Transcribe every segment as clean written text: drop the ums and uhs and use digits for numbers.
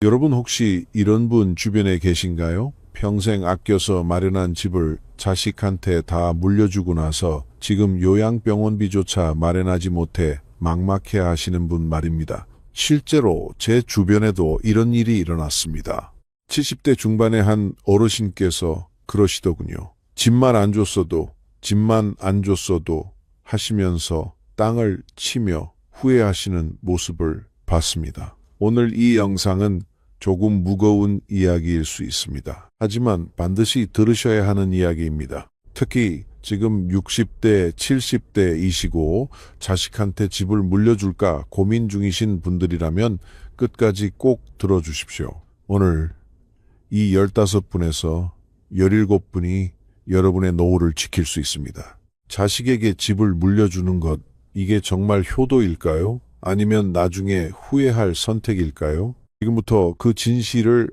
여러분 혹시 이런 분 주변에 계신가요? 평생 아껴서 마련한 집을 자식한테 다 물려주고 나서 지금 요양병원비조차 마련하지 못해 막막해 하시는 분 말입니다. 실제로 제 주변에도 이런 일이 일어났습니다. 70대 중반의 한 어르신께서 그러시더군요. 집만 안 줬어도 하시면서 땅을 치며 후회하시는 모습을 봤습니다. 오늘 이 영상은 조금 무거운 이야기일 수 있습니다. 하지만 반드시 들으셔야 하는 이야기입니다. 특히 지금 60대, 70대이시고 자식한테 집을 물려줄까 고민 중이신 분들이라면 끝까지 꼭 들어주십시오. 오늘 이 15분에서 17분이 여러분의 노후를 지킬 수 있습니다. 자식에게 집을 물려주는 것, 이게 정말 효도일까요? 아니면 나중에 후회할 선택일까요? 지금부터 그 진실을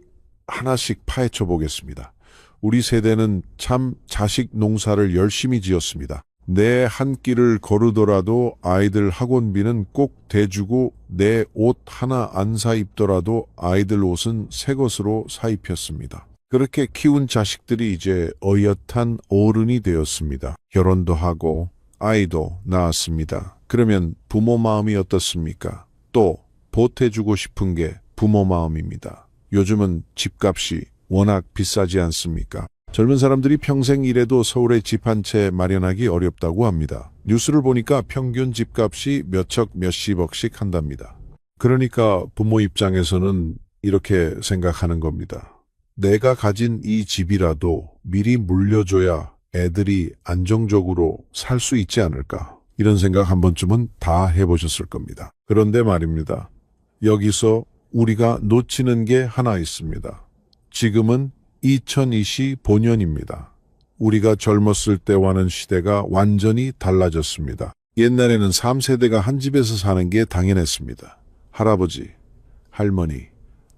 하나씩 파헤쳐 보겠습니다. 우리 세대는 참 자식 농사를 열심히 지었습니다. 내 한 끼를 거르더라도 아이들 학원비는 꼭 대주고 내 옷 하나 안 사 입더라도 아이들 옷은 새 것으로 사 입혔습니다. 그렇게 키운 자식들이 이제 어엿한 어른이 되었습니다. 결혼도 하고 아이도 낳았습니다. 그러면 부모 마음이 어떻습니까? 또 보태주고 싶은 게 부모 마음입니다. 요즘은 집값이 워낙 비싸지 않습니까? 젊은 사람들이 평생 일해도 서울에 집 한 채 마련하기 어렵다고 합니다. 뉴스를 보니까 평균 집값이 몇억 몇십억씩 한답니다. 그러니까 부모 입장에서는 이렇게 생각하는 겁니다. 내가 가진 이 집이라도 미리 물려줘야 애들이 안정적으로 살 수 있지 않을까. 이런 생각 한 번쯤은 다 해보셨을 겁니다. 그런데 말입니다. 여기서 우리가 놓치는 게 하나 있습니다. 지금은 2025년입니다. 우리가 젊었을 때와는 시대가 완전히 달라졌습니다. 옛날에는 3세대가 한 집에서 사는 게 당연했습니다. 할아버지, 할머니,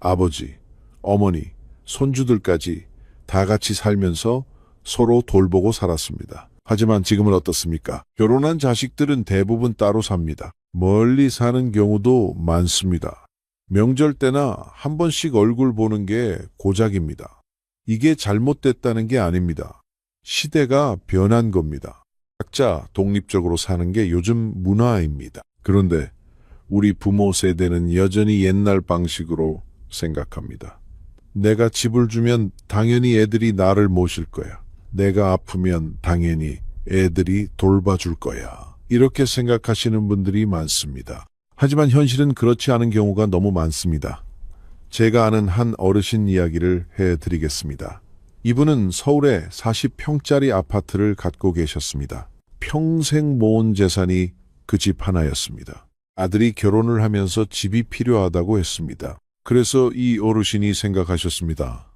아버지, 어머니, 손주들까지 다 같이 살면서 서로 돌보고 살았습니다. 하지만 지금은 어떻습니까? 결혼한 자식들은 대부분 따로 삽니다. 멀리 사는 경우도 많습니다. 명절 때나 한 번씩 얼굴 보는 게 고작입니다. 이게 잘못됐다는 게 아닙니다. 시대가 변한 겁니다. 각자 독립적으로 사는 게 요즘 문화입니다. 그런데 우리 부모 세대는 여전히 옛날 방식으로 생각합니다. 내가 집을 주면 당연히 애들이 나를 모실 거야. 내가 아프면 당연히 애들이 돌봐줄 거야. 이렇게 생각하시는 분들이 많습니다. 하지만 현실은 그렇지 않은 경우가 너무 많습니다. 제가 아는 한 어르신 이야기를 해드리겠습니다. 이분은 서울에 40평짜리 아파트를 갖고 계셨습니다. 평생 모은 재산이 그 집 하나였습니다. 아들이 결혼을 하면서 집이 필요하다고 했습니다. 그래서 이 어르신이 생각하셨습니다.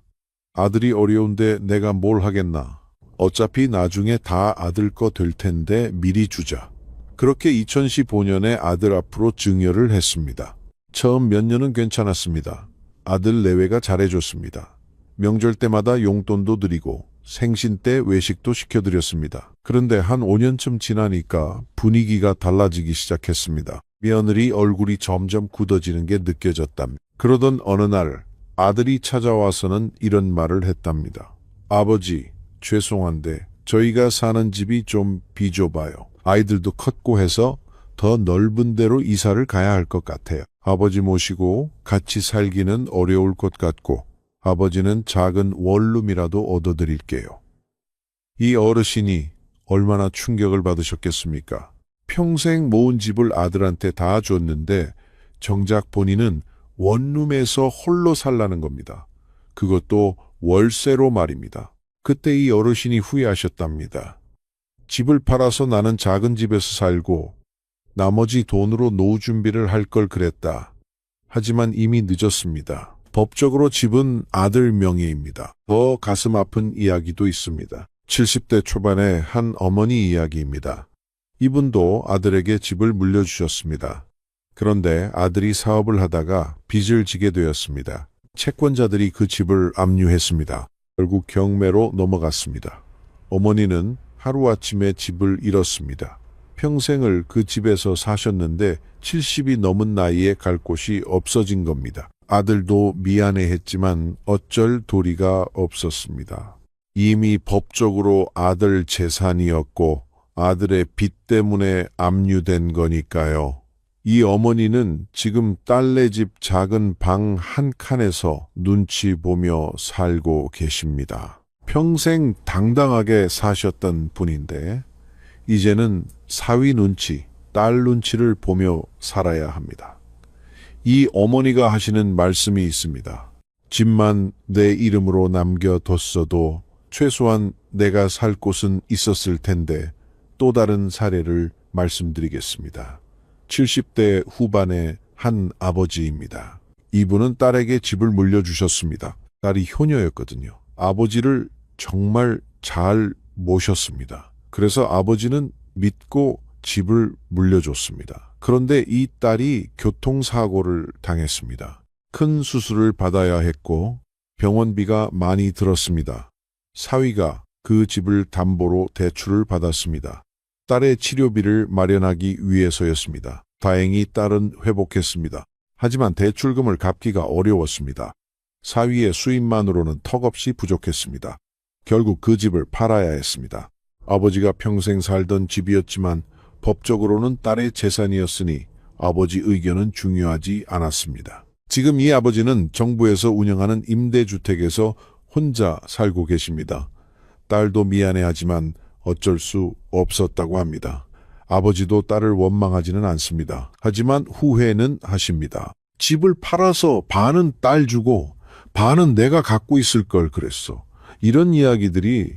아들이 어려운데 내가 뭘 하겠나. 어차피 나중에 다 아들 거 될 텐데 미리 주자. 그렇게 2015년에 아들 앞으로 증여를 했습니다. 처음 몇 년은 괜찮았습니다. 아들 내외가 잘해줬습니다. 명절 때마다 용돈도 드리고 생신 때 외식도 시켜드렸습니다. 그런데 한 5년쯤 지나니까 분위기가 달라지기 시작했습니다. 며느리 얼굴이 점점 굳어지는 게 느껴졌답니다. 그러던 어느 날 아들이 찾아와서는 이런 말을 했답니다. 아버지, 죄송한데 저희가 사는 집이 좀 비좁아요. 아이들도 컸고 해서 더 넓은 데로 이사를 가야 할 것 같아요. 아버지 모시고 같이 살기는 어려울 것 같고 아버지는 작은 원룸이라도 얻어드릴게요. 이 어르신이 얼마나 충격을 받으셨겠습니까? 평생 모은 집을 아들한테 다 줬는데 정작 본인은 원룸에서 홀로 살라는 겁니다. 그것도 월세로 말입니다. 그때 이 어르신이 후회하셨답니다. 집을 팔아서 나는 작은 집에서 살고 나머지 돈으로 노후 준비를 할 걸 그랬다. 하지만 이미 늦었습니다. 법적으로 집은 아들 명의입니다. 더 가슴 아픈 이야기도 있습니다. 70대 초반의 한 어머니 이야기입니다. 이분도 아들에게 집을 물려주셨습니다. 그런데 아들이 사업을 하다가 빚을 지게 되었습니다. 채권자들이 그 집을 압류했습니다. 결국 경매로 넘어갔습니다. 어머니는 하루아침에 집을 잃었습니다. 평생을 그 집에서 사셨는데 70이 넘은 나이에 갈 곳이 없어진 겁니다. 아들도 미안해했지만 어쩔 도리가 없었습니다. 이미 법적으로 아들 재산이었고 아들의 빚 때문에 압류된 거니까요. 이 어머니는 지금 딸네 집 작은 방 한 칸에서 눈치 보며 살고 계십니다. 평생 당당하게 사셨던 분인데 이제는 사위 눈치, 딸 눈치를 보며 살아야 합니다. 이 어머니가 하시는 말씀이 있습니다. 집만 내 이름으로 남겨뒀어도 최소한 내가 살 곳은 있었을 텐데 또 다른 사례를 말씀드리겠습니다. 70대 후반의 한 아버지입니다. 이분은 딸에게 집을 물려주셨습니다. 딸이 효녀였거든요. 아버지를 정말 잘 모셨습니다. 그래서 아버지는 믿고 집을 물려줬습니다. 그런데 이 딸이 교통사고를 당했습니다. 큰 수술을 받아야 했고 병원비가 많이 들었습니다. 사위가 그 집을 담보로 대출을 받았습니다. 딸의 치료비를 마련하기 위해서였습니다. 다행히 딸은 회복했습니다. 하지만 대출금을 갚기가 어려웠습니다. 사위의 수입만으로는 턱없이 부족했습니다. 결국 그 집을 팔아야 했습니다. 아버지가 평생 살던 집이었지만 법적으로는 딸의 재산이었으니 아버지 의견은 중요하지 않았습니다. 지금 이 아버지는 정부에서 운영하는 임대주택에서 혼자 살고 계십니다. 딸도 미안해하지만 어쩔 수 없었다고 합니다. 아버지도 딸을 원망하지는 않습니다. 하지만 후회는 하십니다. 집을 팔아서 반은 딸 주고 반은 내가 갖고 있을 걸 그랬어. 이런 이야기들이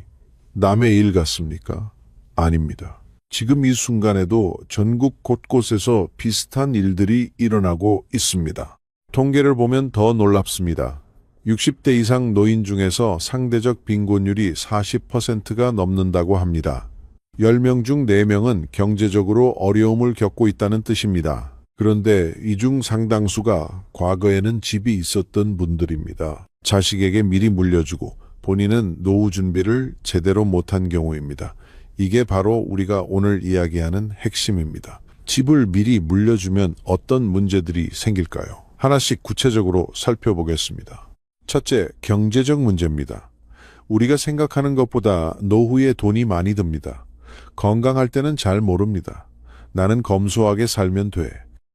남의 일 같습니까? 아닙니다. 지금 이 순간에도 전국 곳곳에서 비슷한 일들이 일어나고 있습니다. 통계를 보면 더 놀랍습니다. 60대 이상 노인 중에서 상대적 빈곤율이 40%가 넘는다고 합니다. 10명 중 4명은 경제적으로 어려움을 겪고 있다는 뜻입니다. 그런데 이 중 상당수가 과거에는 집이 있었던 분들입니다. 자식에게 미리 물려주고 본인은 노후 준비를 제대로 못한 경우입니다. 이게 바로 우리가 오늘 이야기하는 핵심입니다. 집을 미리 물려주면 어떤 문제들이 생길까요? 하나씩 구체적으로 살펴보겠습니다. 첫째, 경제적 문제입니다. 우리가 생각하는 것보다 노후에 돈이 많이 듭니다. 건강할 때는 잘 모릅니다. 나는 검소하게 살면 돼.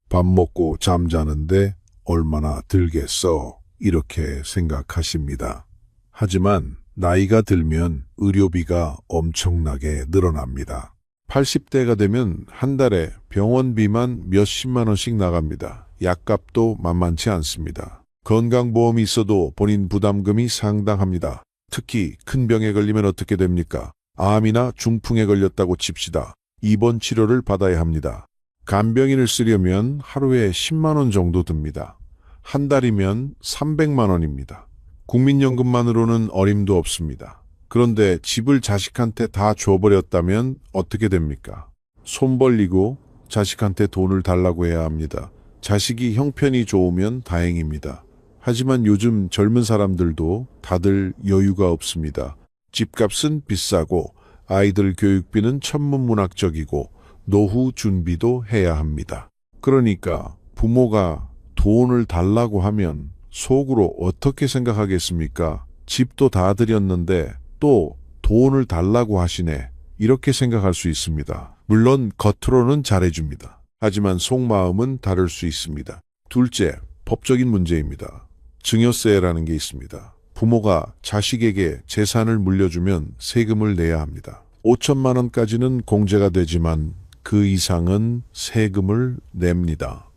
밥 먹고 잠자는데 얼마나 들겠어. 이렇게 생각하십니다. 하지만 나이가 들면 의료비가 엄청나게 늘어납니다. 80대가 되면 한 달에 병원비만 몇십만 원씩 나갑니다. 약값도 만만치 않습니다. 건강보험이 있어도 본인 부담금이 상당합니다. 특히 큰 병에 걸리면 어떻게 됩니까? 암이나 중풍에 걸렸다고 칩시다. 입원 치료를 받아야 합니다. 간병인을 쓰려면 하루에 10만 원 정도 듭니다. 한 달이면 300만 원입니다. 국민연금만으로는 어림도 없습니다. 그런데 집을 자식한테 다 줘버렸다면 어떻게 됩니까? 손 벌리고 자식한테 돈을 달라고 해야 합니다. 자식이 형편이 좋으면 다행입니다. 하지만 요즘 젊은 사람들도 다들 여유가 없습니다. 집값은 비싸고 아이들 교육비는 천문문학적이고 노후 준비도 해야 합니다. 그러니까 부모가 돈을 달라고 하면 속으로 어떻게 생각하겠습니까? 집도 다 드렸는데 또 돈을 달라고 하시네. 이렇게 생각할 수 있습니다. 물론 겉으로는 잘해줍니다. 하지만 속마음은 다를 수 있습니다. 둘째, 법적인 문제입니다. 증여세라는 게 있습니다. 부모가 자식에게 재산을 물려주면 세금을 내야 합니다. 5천만 원까지는 공제가 되지만 그 이상은 세금을 냅니다.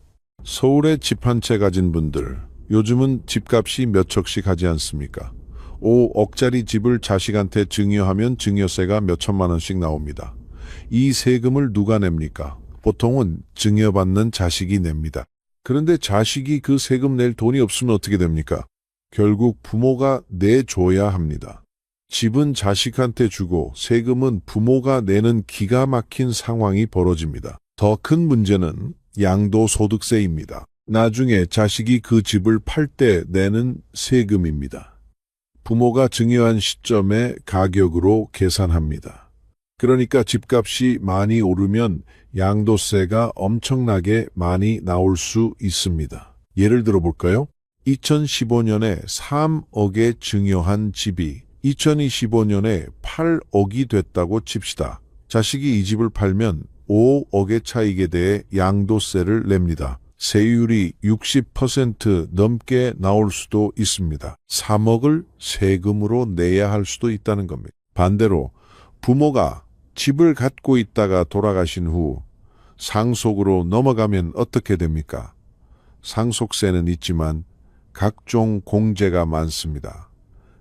서울에 집 한 채 가진 분들, 요즘은 집값이 몇 척씩 하지 않습니까? 5억짜리 집을 자식한테 증여하면 증여세가 몇 천만 원씩 나옵니다. 이 세금을 누가 냅니까? 보통은 증여받는 자식이 냅니다. 그런데 자식이 그 세금 낼 돈이 없으면 어떻게 됩니까? 결국 부모가 내줘야 합니다. 집은 자식한테 주고 세금은 부모가 내는 기가 막힌 상황이 벌어집니다. 더 큰 문제는 양도소득세입니다. 나중에 자식이 그 집을 팔 때 내는 세금입니다. 부모가 증여한 시점의 가격으로 계산합니다. 그러니까 집값이 많이 오르면 양도세가 엄청나게 많이 나올 수 있습니다. 예를 들어 볼까요? 2015년에 3억에 증여한 집이 2025년에 8억이 됐다고 칩시다. 자식이 이 집을 팔면 5억의 차익에 대해 양도세를 냅니다. 세율이 60% 넘게 나올 수도 있습니다. 3억을 세금으로 내야 할 수도 있다는 겁니다. 반대로 부모가 집을 갖고 있다가 돌아가신 후 상속으로 넘어가면 어떻게 됩니까? 상속세는 있지만 각종 공제가 많습니다.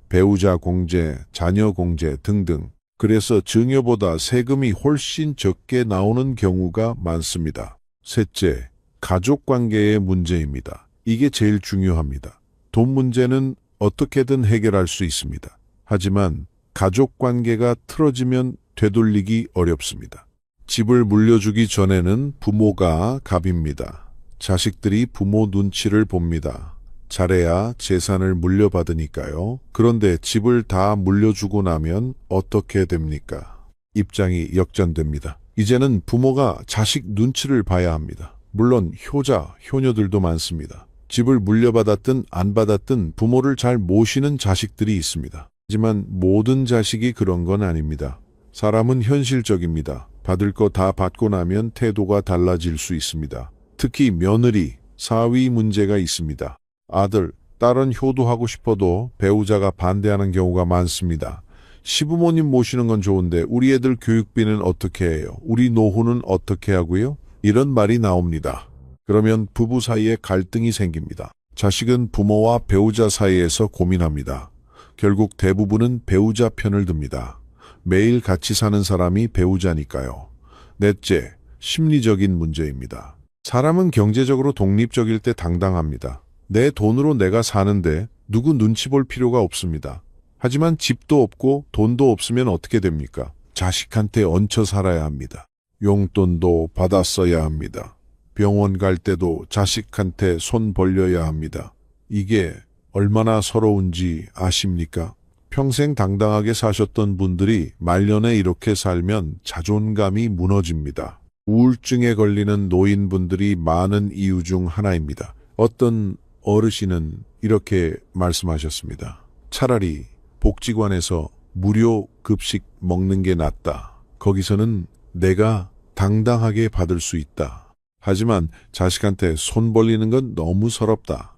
배우자 공제, 자녀 공제 등등. 그래서 증여보다 세금이 훨씬 적게 나오는 경우가 많습니다. 셋째, 가족관계의 문제입니다. 이게 제일 중요합니다. 돈 문제는 어떻게든 해결할 수 있습니다. 하지만 가족관계가 틀어지면 되돌리기 어렵습니다. 집을 물려주기 전에는 부모가 갑입니다. 자식들이 부모 눈치를 봅니다. 잘해야 재산을 물려받으니까요. 그런데 집을 다 물려주고 나면 어떻게 됩니까? 입장이 역전됩니다. 이제는 부모가 자식 눈치를 봐야 합니다. 물론 효자, 효녀들도 많습니다. 집을 물려받았든 안 받았든 부모를 잘 모시는 자식들이 있습니다. 하지만 모든 자식이 그런 건 아닙니다. 사람은 현실적입니다. 받을 거 다 받고 나면 태도가 달라질 수 있습니다. 특히 며느리, 사위 문제가 있습니다. 아들, 딸은 효도하고 싶어도 배우자가 반대하는 경우가 많습니다. 시부모님 모시는 건 좋은데 우리 애들 교육비는 어떻게 해요? 우리 노후는 어떻게 하고요? 이런 말이 나옵니다. 그러면 부부 사이에 갈등이 생깁니다. 자식은 부모와 배우자 사이에서 고민합니다. 결국 대부분은 배우자 편을 듭니다. 매일 같이 사는 사람이 배우자니까요. 넷째, 심리적인 문제입니다. 사람은 경제적으로 독립적일 때 당당합니다. 내 돈으로 내가 사는데 누구 눈치 볼 필요가 없습니다. 하지만 집도 없고 돈도 없으면 어떻게 됩니까? 자식한테 얹혀 살아야 합니다. 용돈도 받았어야 합니다. 병원 갈 때도 자식한테 손 벌려야 합니다. 이게 얼마나 서러운지 아십니까? 평생 당당하게 사셨던 분들이 말년에 이렇게 살면 자존감이 무너집니다. 우울증에 걸리는 노인분들이 많은 이유 중 하나입니다. 어떤 어르신은 이렇게 말씀하셨습니다. 차라리 복지관에서 무료 급식 먹는 게 낫다. 거기서는 내가 당당하게 받을 수 있다. 하지만 자식한테 손 벌리는 건 너무 서럽다.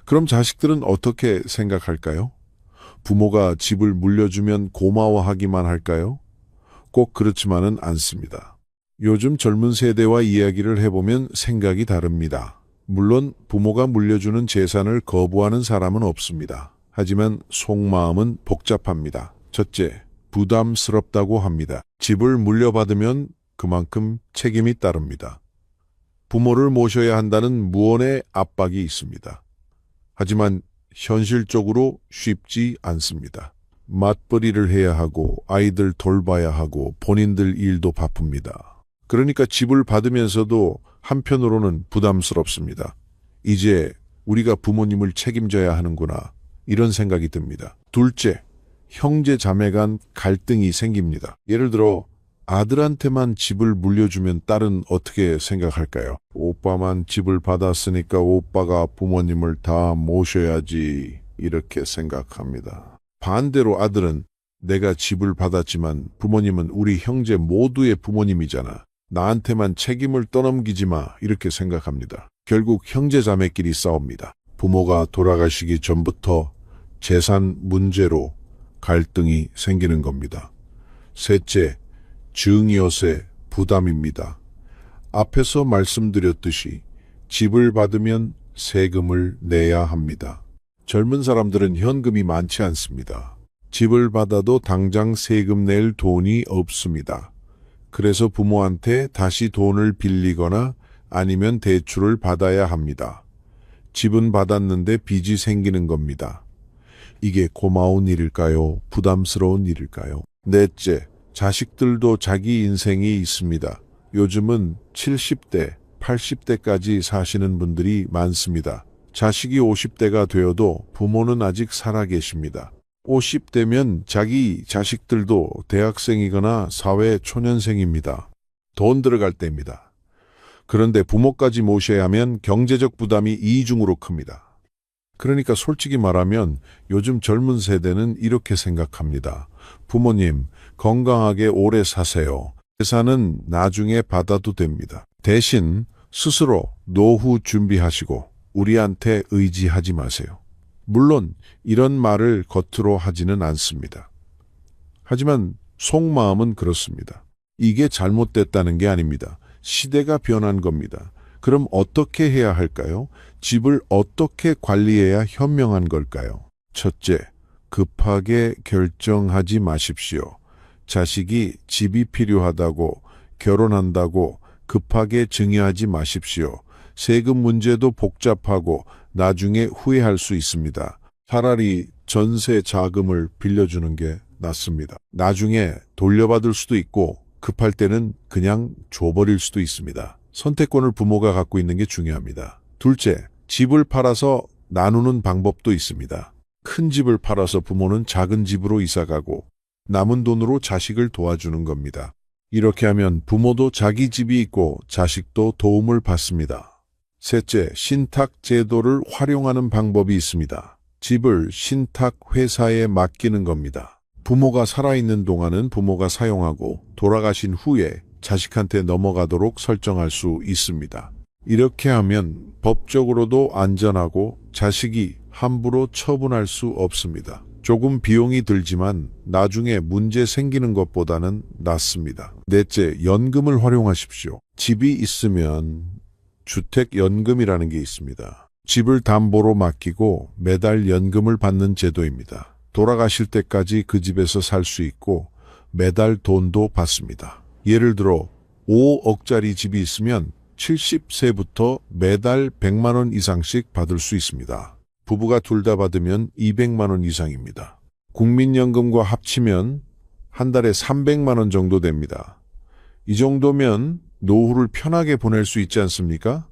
그럼 자식들은 어떻게 생각할까요? 부모가 집을 물려주면 고마워하기만 할까요? 꼭 그렇지만은 않습니다. 요즘 젊은 세대와 이야기를 해보면 생각이 다릅니다. 물론 부모가 물려주는 재산을 거부하는 사람은 없습니다. 하지만 속마음은 복잡합니다. 첫째, 부담스럽다고 합니다. 집을 물려받으면 그만큼 책임이 따릅니다. 부모를 모셔야 한다는 무언의 압박이 있습니다. 하지만 현실적으로 쉽지 않습니다. 맞벌이를 해야 하고 아이들 돌봐야 하고 본인들 일도 바쁩니다. 그러니까 집을 받으면서도 한편으로는 부담스럽습니다. 이제 우리가 부모님을 책임져야 하는구나 이런 생각이 듭니다. 둘째, 형제 자매 간 갈등이 생깁니다. 예를 들어 아들한테만 집을 물려주면 딸은 어떻게 생각할까요? 오빠만 집을 받았으니까 오빠가 부모님을 다 모셔야지 이렇게 생각합니다. 반대로 아들은 내가 집을 받았지만 부모님은 우리 형제 모두의 부모님이잖아. 나한테만 책임을 떠넘기지 마 이렇게 생각합니다. 결국 형제자매끼리 싸웁니다. 부모가 돌아가시기 전부터 재산 문제로 갈등이 생기는 겁니다. 셋째, 증여세 부담입니다. 앞에서 말씀드렸듯이 집을 받으면 세금을 내야 합니다. 젊은 사람들은 현금이 많지 않습니다. 집을 받아도 당장 세금 낼 돈이 없습니다. 그래서 부모한테 다시 돈을 빌리거나 아니면 대출을 받아야 합니다. 집은 받았는데 빚이 생기는 겁니다. 이게 고마운 일일까요? 부담스러운 일일까요? 넷째, 자식들도 자기 인생이 있습니다. 요즘은 70대, 80대까지 사시는 분들이 많습니다. 자식이 50대가 되어도 부모는 아직 살아 계십니다. 50대면 자기 자식들도 대학생이거나 사회 초년생입니다. 돈 들어갈 때입니다. 그런데 부모까지 모셔야 하면 경제적 부담이 이중으로 큽니다. 그러니까 솔직히 말하면 요즘 젊은 세대는 이렇게 생각합니다. 부모님, 건강하게 오래 사세요. 재산은 나중에 받아도 됩니다. 대신 스스로 노후 준비하시고 우리한테 의지하지 마세요. 물론 이런 말을 겉으로 하지는 않습니다. 하지만 속마음은 그렇습니다. 이게 잘못됐다는 게 아닙니다. 시대가 변한 겁니다. 그럼 어떻게 해야 할까요? 집을 어떻게 관리해야 현명한 걸까요? 첫째, 급하게 결정하지 마십시오. 자식이 집이 필요하다고 결혼한다고 급하게 증여하지 마십시오. 세금 문제도 복잡하고 나중에 후회할 수 있습니다. 차라리 전세 자금을 빌려주는 게 낫습니다. 나중에 돌려받을 수도 있고 급할 때는 그냥 줘버릴 수도 있습니다. 선택권을 부모가 갖고 있는 게 중요합니다. 둘째, 집을 팔아서 나누는 방법도 있습니다. 큰 집을 팔아서 부모는 작은 집으로 이사가고 남은 돈으로 자식을 도와주는 겁니다. 이렇게 하면 부모도 자기 집이 있고 자식도 도움을 받습니다. 셋째, 신탁 제도를 활용하는 방법이 있습니다. 집을 신탁 회사에 맡기는 겁니다. 부모가 살아있는 동안은 부모가 사용하고 돌아가신 후에 자식한테 넘어가도록 설정할 수 있습니다. 이렇게 하면 법적으로도 안전하고 자식이 함부로 처분할 수 없습니다. 조금 비용이 들지만 나중에 문제 생기는 것보다는 낫습니다. 넷째, 연금을 활용하십시오. 집이 있으면 주택연금이라는 게 있습니다. 집을 담보로 맡기고 매달 연금을 받는 제도입니다. 돌아가실 때까지 그 집에서 살 수 있고 매달 돈도 받습니다. 예를 들어 5억짜리 집이 있으면 70세부터 매달 100만 원 이상씩 받을 수 있습니다. 부부가 둘 다 받으면 200만 원 이상입니다. 국민연금과 합치면 한 달에 300만 원 정도 됩니다. 이 정도면 노후를 편하게 보낼 수 있지 않습니까?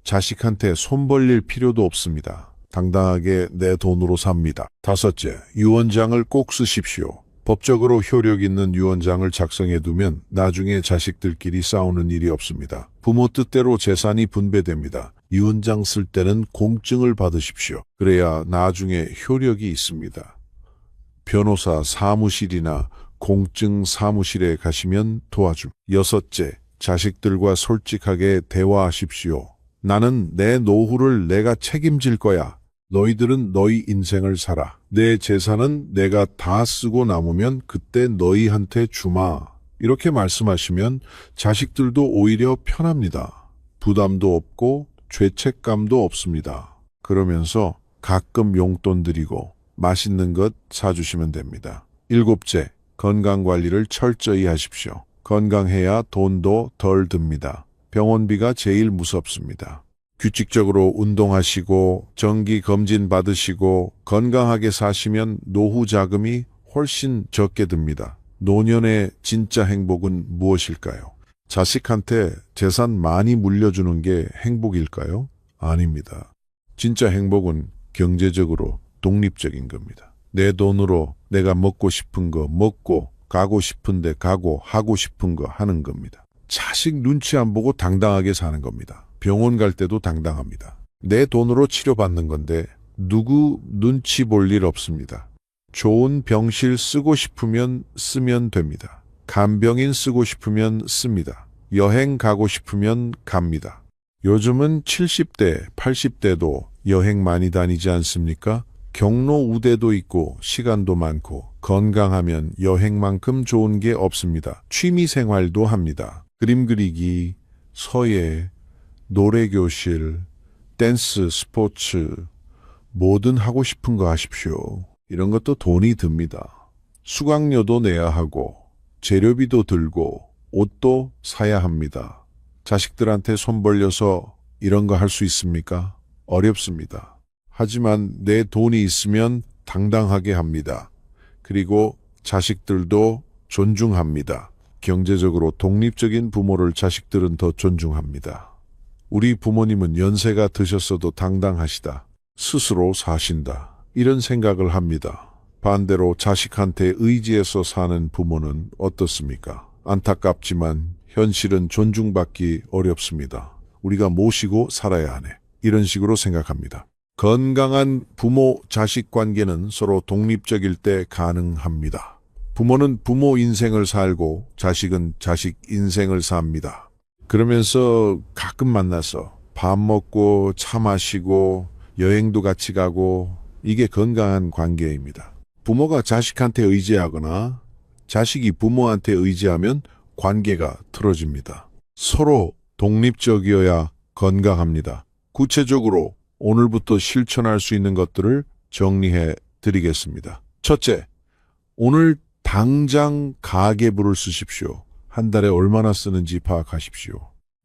자식한테 손 벌릴 필요도 없습니다. 당당하게 내 돈으로 삽니다. 다섯째, 유언장을 꼭 쓰십시오. 법적으로 효력 있는 유언장을 작성해 두면 나중에 자식들끼리 싸우는 일이 없습니다. 부모 뜻대로 재산이 분배됩니다. 유언장 쓸 때는 공증을 받으십시오. 그래야 나중에 효력이 있습니다. 변호사 사무실이나 공증 사무실에 가시면 도와줍니다. 여섯째, 자식들과 솔직하게 대화하십시오. 나는 내 노후를 내가 책임질 거야. 너희들은 너희 인생을 살아. 내 재산은 내가 다 쓰고 남으면 그때 너희한테 주마. 이렇게 말씀하시면 자식들도 오히려 편합니다. 부담도 없고 죄책감도 없습니다. 그러면서 가끔 용돈 드리고 맛있는 것 사주시면 됩니다. 일곱째, 건강관리를 철저히 하십시오. 건강해야 돈도 덜 듭니다. 병원비가 제일 무섭습니다. 규칙적으로 운동하시고 정기 검진 받으시고 건강하게 사시면 노후 자금이 훨씬 적게 듭니다. 노년의 진짜 행복은 무엇일까요? 자식한테 재산 많이 물려주는 게 행복일까요? 아닙니다. 진짜 행복은 경제적으로 독립적인 겁니다. 내 돈으로 내가 먹고 싶은 거 먹고 가고 싶은 데 가고 하고 싶은 거 하는 겁니다. 자식 눈치 안 보고 당당하게 사는 겁니다. 병원 갈 때도 당당합니다. 내 돈으로 치료받는 건데 누구 눈치 볼 일 없습니다. 좋은 병실 쓰고 싶으면 쓰면 됩니다. 간병인 쓰고 싶으면 씁니다. 여행 가고 싶으면 갑니다. 요즘은 70대, 80대도 여행 많이 다니지 않습니까? 경로 우대도 있고 시간도 많고 건강하면 여행만큼 좋은 게 없습니다. 취미 생활도 합니다. 그림 그리기, 서예, 노래교실, 댄스, 스포츠, 뭐든 하고 싶은 거 하십시오. 이런 것도 돈이 듭니다. 수강료도 내야 하고 재료비도 들고 옷도 사야 합니다. 자식들한테 손 벌려서 이런 거 할 수 있습니까? 어렵습니다. 하지만 내 돈이 있으면 당당하게 합니다. 그리고 자식들도 존중합니다. 경제적으로 독립적인 부모를 자식들은 더 존중합니다. 우리 부모님은 연세가 드셨어도 당당하시다. 스스로 사신다. 이런 생각을 합니다. 반대로 자식한테 의지해서 사는 부모는 어떻습니까? 안타깝지만 현실은 존중받기 어렵습니다. 우리가 모시고 살아야 하네. 이런 식으로 생각합니다. 건강한 부모-자식 관계는 서로 독립적일 때 가능합니다. 부모는 부모 인생을 살고 자식은 자식 인생을 삽니다. 그러면서 가끔 만나서 밥 먹고 차 마시고 여행도 같이 가고 이게 건강한 관계입니다. 부모가 자식한테 의지하거나 자식이 부모한테 의지하면 관계가 틀어집니다. 서로 독립적이어야 건강합니다. 구체적으로 오늘부터 실천할 수 있는 것들을 정리해 드리겠습니다. 첫째, 오늘 당장 가계부를 쓰십시오. 한 달에 얼마나 쓰는지 파악하십시오.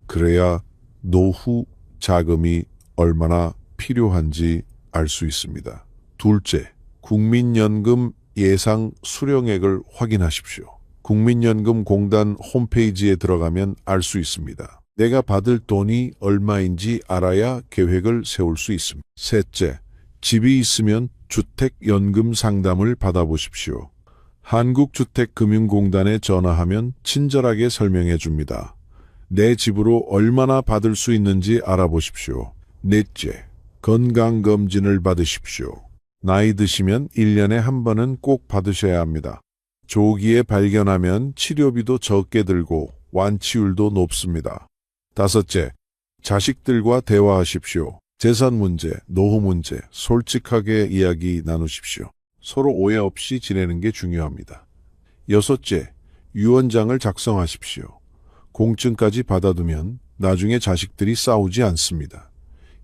그래야 노후 자금이 얼마나 필요한지 알 수 있습니다. 둘째, 국민연금 예상 수령액을 확인하십시오. 국민연금공단 홈페이지에 들어가면 알 수 있습니다. 내가 받을 돈이 얼마인지 알아야 계획을 세울 수 있습니다. 셋째, 집이 있으면 주택연금 상담을 받아보십시오. 한국주택금융공단에 전화하면 친절하게 설명해 줍니다. 내 집으로 얼마나 받을 수 있는지 알아보십시오. 넷째, 건강검진을 받으십시오. 나이 드시면 1년에 한 번은 꼭 받으셔야 합니다. 조기에 발견하면 치료비도 적게 들고 완치율도 높습니다. 다섯째, 자식들과 대화하십시오. 재산 문제, 노후 문제, 솔직하게 이야기 나누십시오. 서로 오해 없이 지내는 게 중요합니다. 여섯째, 유언장을 작성하십시오. 공증까지 받아두면 나중에 자식들이 싸우지 않습니다.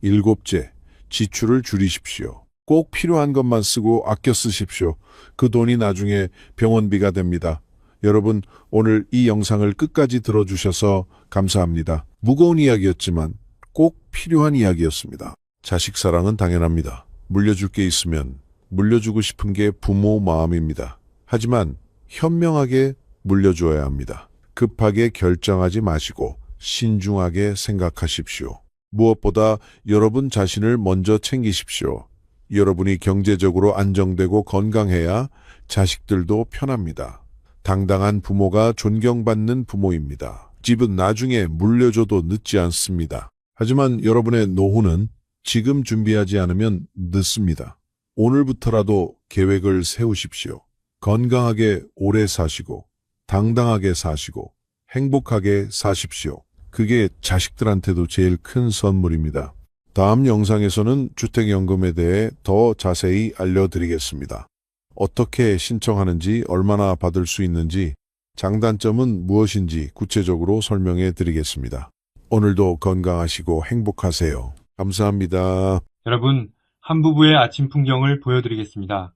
일곱째, 지출을 줄이십시오. 꼭 필요한 것만 쓰고 아껴 쓰십시오. 그 돈이 나중에 병원비가 됩니다. 여러분, 오늘 이 영상을 끝까지 들어주셔서 감사합니다. 무거운 이야기였지만 꼭 필요한 이야기였습니다. 자식 사랑은 당연합니다. 물려줄 게 있으면 물려주고 싶은 게 부모 마음입니다. 하지만 현명하게 물려주어야 합니다. 급하게 결정하지 마시고 신중하게 생각하십시오. 무엇보다 여러분 자신을 먼저 챙기십시오. 여러분이 경제적으로 안정되고 건강해야 자식들도 편합니다. 당당한 부모가 존경받는 부모입니다. 집은 나중에 물려줘도 늦지 않습니다. 하지만 여러분의 노후는 지금 준비하지 않으면 늦습니다. 오늘부터라도 계획을 세우십시오. 건강하게 오래 사시고 당당하게 사시고 행복하게 사십시오. 그게 자식들한테도 제일 큰 선물입니다. 다음 영상에서는 주택연금에 대해 더 자세히 알려드리겠습니다. 어떻게 신청하는지, 얼마나 받을 수 있는지, 장단점은 무엇인지 구체적으로 설명해 드리겠습니다. 오늘도 건강하시고 행복하세요. 감사합니다. 여러분, 한 부부의 아침 풍경을 보여드리겠습니다.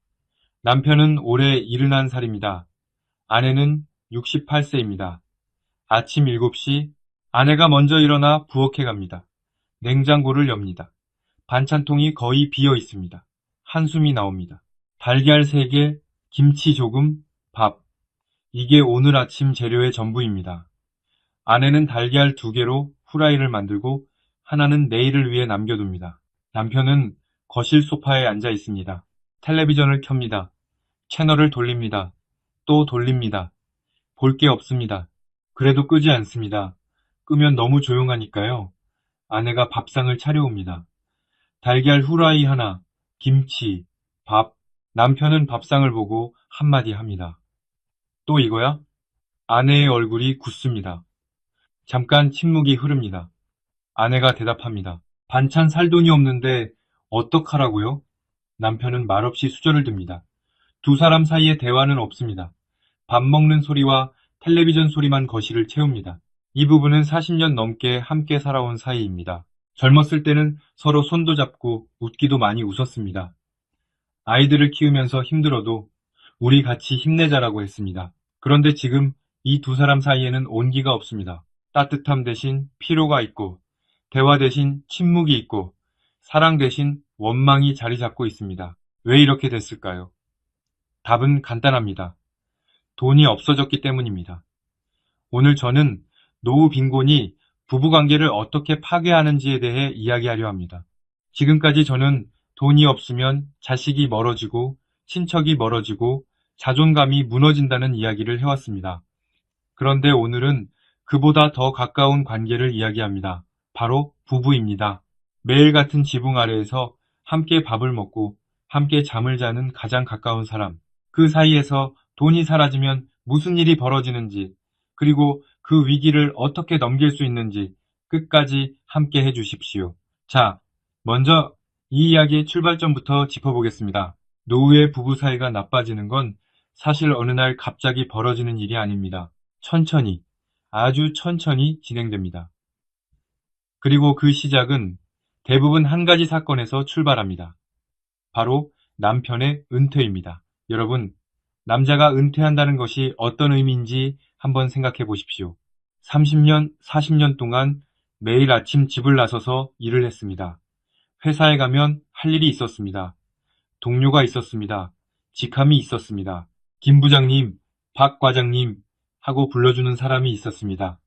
남편은 올해 71살입니다. 아내는 68세입니다. 아침 7시 아내가 먼저 일어나 부엌에 갑니다. 냉장고를 엽니다. 반찬통이 거의 비어 있습니다. 한숨이 나옵니다. 달걀 3개, 김치 조금, 밥. 이게 오늘 아침 재료의 전부입니다. 아내는 달걀 2개로 후라이를 만들고 하나는 내일을 위해 남겨둡니다. 남편은 거실 소파에 앉아 있습니다. 텔레비전을 켭니다. 채널을 돌립니다. 또 돌립니다. 볼 게 없습니다. 그래도 끄지 않습니다. 끄면 너무 조용하니까요. 아내가 밥상을 차려옵니다. 달걀 후라이 하나, 김치, 밥. 남편은 밥상을 보고 한마디 합니다. 또 이거야? 아내의 얼굴이 굳습니다. 잠깐 침묵이 흐릅니다. 아내가 대답합니다. 반찬 살 돈이 없는데 어떡하라고요? 남편은 말없이 수저를 듭니다. 두 사람 사이에 대화는 없습니다. 밥 먹는 소리와 텔레비전 소리만 거실을 채웁니다. 이 부부는 40년 넘게 함께 살아온 사이입니다. 젊었을 때는 서로 손도 잡고 웃기도 많이 웃었습니다. 아이들을 키우면서 힘들어도 우리 같이 힘내자라고 했습니다. 그런데 지금 이 두 사람 사이에는 온기가 없습니다. 따뜻함 대신 피로가 있고, 대화 대신 침묵이 있고, 사랑 대신 원망이 자리 잡고 있습니다. 왜 이렇게 됐을까요? 답은 간단합니다. 돈이 없어졌기 때문입니다. 오늘 저는 노후 빈곤이 부부관계를 어떻게 파괴하는지에 대해 이야기하려 합니다. 지금까지 저는 돈이 없으면 자식이 멀어지고 친척이 멀어지고 자존감이 무너진다는 이야기를 해왔습니다. 그런데 오늘은 그보다 더 가까운 관계를 이야기합니다. 바로 부부입니다. 매일 같은 지붕 아래에서 함께 밥을 먹고 함께 잠을 자는 가장 가까운 사람. 그 사이에서 돈이 사라지면 무슨 일이 벌어지는지, 그리고 그 위기를 어떻게 넘길 수 있는지 끝까지 함께 해주십시오. 자, 먼저 이 이야기의 출발점부터 짚어보겠습니다. 노후의 부부 사이가 나빠지는 건 사실 어느 날 갑자기 벌어지는 일이 아닙니다. 천천히, 아주 천천히 진행됩니다. 그리고 그 시작은 대부분 한 가지 사건에서 출발합니다. 바로 남편의 은퇴입니다. 여러분, 남자가 은퇴한다는 것이 어떤 의미인지 한번 생각해 보십시오. 30년, 40년 동안 매일 아침 집을 나서서 일을 했습니다. 회사에 가면 할 일이 있었습니다. 동료가 있었습니다. 직함이 있었습니다. 김 부장님, 박 과장님 하고 불러주는 사람이 있었습니다.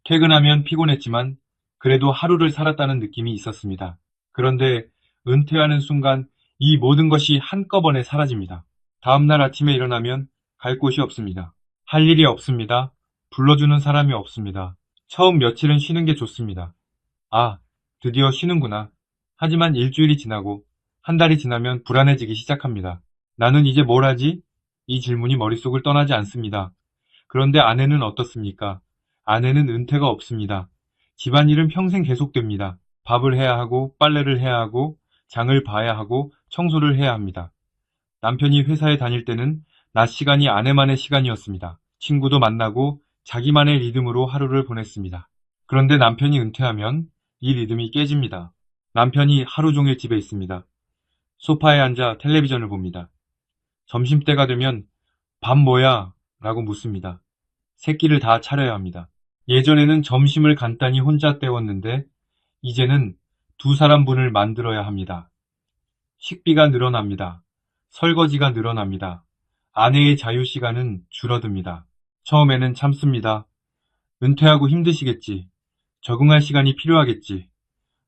퇴근하면 피곤했지만 그래도 하루를 살았다는 느낌이 있었습니다. 그런데 은퇴하는 순간 이 모든 것이 한꺼번에 사라집니다. 다음날 아침에 일어나면 갈 곳이 없습니다. 할 일이 없습니다. 불러주는 사람이 없습니다. 처음 며칠은 쉬는 게 좋습니다. 아, 드디어 쉬는구나. 하지만 일주일이 지나고 한 달이 지나면 불안해지기 시작합니다. 나는 이제 뭘 하지? 이 질문이 머릿속을 떠나지 않습니다. 그런데 아내는 어떻습니까? 아내는 은퇴가 없습니다. 집안일은 평생 계속됩니다. 밥을 해야 하고, 빨래를 해야 하고, 장을 봐야 하고, 청소를 해야 합니다. 남편이 회사에 다닐 때는 낮 시간이 아내만의 시간이었습니다. 친구도 만나고 자기만의 리듬으로 하루를 보냈습니다. 그런데 남편이 은퇴하면 이 리듬이 깨집니다. 남편이 하루 종일 집에 있습니다. 소파에 앉아 텔레비전을 봅니다. 점심때가 되면 밥 뭐야? 라고 묻습니다. 새끼를 다 차려야 합니다. 예전에는 점심을 간단히 혼자 때웠는데 이제는 두 사람분을 만들어야 합니다. 식비가 늘어납니다. 설거지가 늘어납니다. 아내의 자유시간은 줄어듭니다. 처음에는 참습니다. 은퇴하고 힘드시겠지. 적응할 시간이 필요하겠지.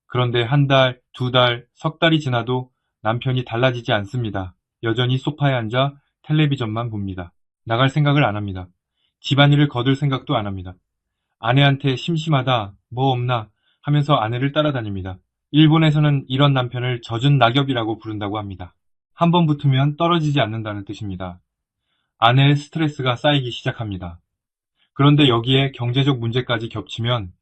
그런데 한 달, 두 달, 석 달이 지나도 남편이 달라지지 않습니다. 여전히 소파에 앉아 텔레비전만 봅니다. 나갈 생각을 안 합니다. 집안일을 거둘 생각도 안 합니다. 아내한테 심심하다, 뭐 없나 하면서 아내를 따라다닙니다. 일본에서는 이런 남편을 젖은 낙엽이라고 부른다고 합니다. 한 번 붙으면 떨어지지 않는다는 뜻입니다. 아내의 스트레스가 쌓이기 시작합니다. 그런데 여기에 경제적 문제까지 겹치면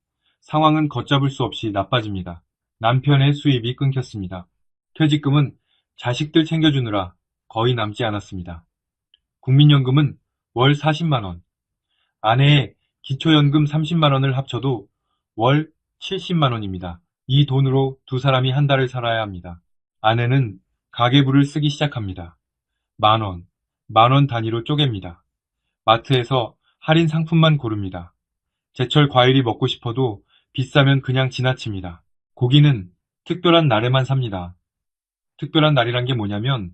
상황은 걷잡을 수 없이 나빠집니다. 남편의 수입이 끊겼습니다. 퇴직금은 자식들 챙겨주느라 거의 남지 않았습니다. 국민연금은 월 40만 원, 아내의 기초연금 30만 원을 합쳐도 월 70만 원입니다. 이 돈으로 두 사람이 한 달을 살아야 합니다. 아내는 가계부를 쓰기 시작합니다. 만 원, 만 원 단위로 쪼갭니다. 마트에서 할인 상품만 고릅니다. 제철 과일이 먹고 싶어도 비싸면 그냥 지나칩니다. 고기는 특별한 날에만 삽니다. 특별한 날이란 게 뭐냐면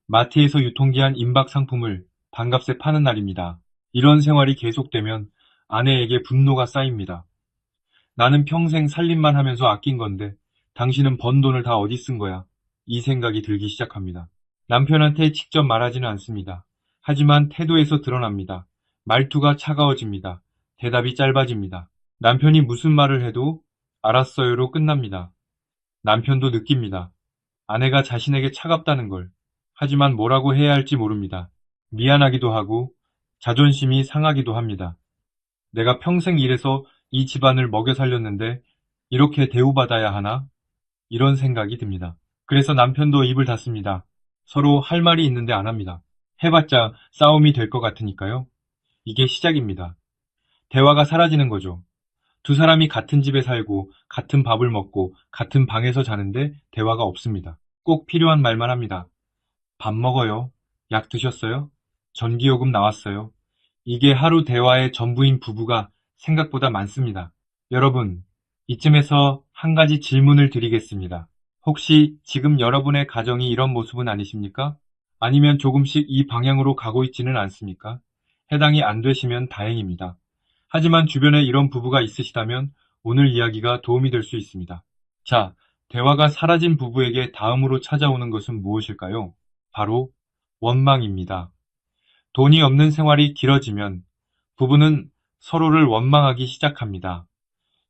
마트에서 유통기한 임박 상품을 반값에 파는 날입니다. 이런 생활이 계속되면 아내에게 분노가 쌓입니다. 나는 평생 살림만 하면서 아낀 건데 당신은 번 돈을 다 어디 쓴 거야? 이 생각이 들기 시작합니다. 남편한테 직접 말하지는 않습니다. 하지만 태도에서 드러납니다. 말투가 차가워집니다. 대답이 짧아집니다. 남편이 무슨 말을 해도 알았어요로 끝납니다. 남편도 느낍니다. 아내가 자신에게 차갑다는 걸. 하지만 뭐라고 해야 할지 모릅니다. 미안하기도 하고 자존심이 상하기도 합니다. 내가 평생 일해서 이 집안을 먹여 살렸는데 이렇게 대우받아야 하나? 이런 생각이 듭니다. 그래서 남편도 입을 닫습니다. 서로 할 말이 있는데 안 합니다. 해봤자 싸움이 될 것 같으니까요. 이게 시작입니다. 대화가 사라지는 거죠. 두 사람이 같은 집에 살고 같은 밥을 먹고 같은 방에서 자는데 대화가 없습니다. 꼭 필요한 말만 합니다. 밥 먹어요. 약 드셨어요? 전기요금 나왔어요. 이게 하루 대화의 전부인 부부가 생각보다 많습니다. 여러분, 이쯤에서 한 가지 질문을 드리겠습니다. 혹시 지금 여러분의 가정이 이런 모습은 아니십니까? 아니면 조금씩 이 방향으로 가고 있지는 않습니까? 해당이 안 되시면 다행입니다. 하지만 주변에 이런 부부가 있으시다면 오늘 이야기가 도움이 될 수 있습니다. 자, 대화가 사라진 부부에게 다음으로 찾아오는 것은 무엇일까요? 바로 원망입니다. 돈이 없는 생활이 길어지면 부부는 서로를 원망하기 시작합니다.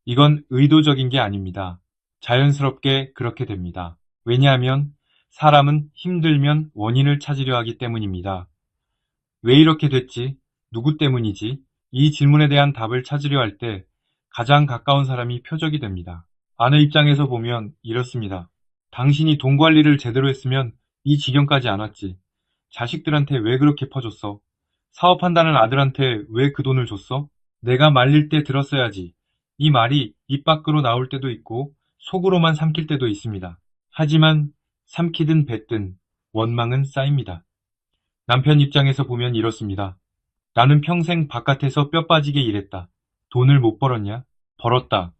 이건 의도적인 게 아닙니다. 자연스럽게 그렇게 됩니다. 왜냐하면 사람은 힘들면 원인을 찾으려 하기 때문입니다. 왜 이렇게 됐지? 누구 때문이지? 이 질문에 대한 답을 찾으려 할 때 가장 가까운 사람이 표적이 됩니다. 아내 입장에서 보면 이렇습니다. 당신이 돈 관리를 제대로 했으면 이 지경까지 안 왔지. 자식들한테 왜 그렇게 퍼줬어? 사업한다는 아들한테 왜 그 돈을 줬어? 내가 말릴 때 들었어야지. 이 말이 입 밖으로 나올 때도 있고 속으로만 삼킬 때도 있습니다. 하지만 삼키든 뱉든 원망은 쌓입니다. 남편 입장에서 보면 이렇습니다. 나는 평생 바깥에서 뼈 빠지게 일했다. 돈을 못 벌었냐? 벌었다.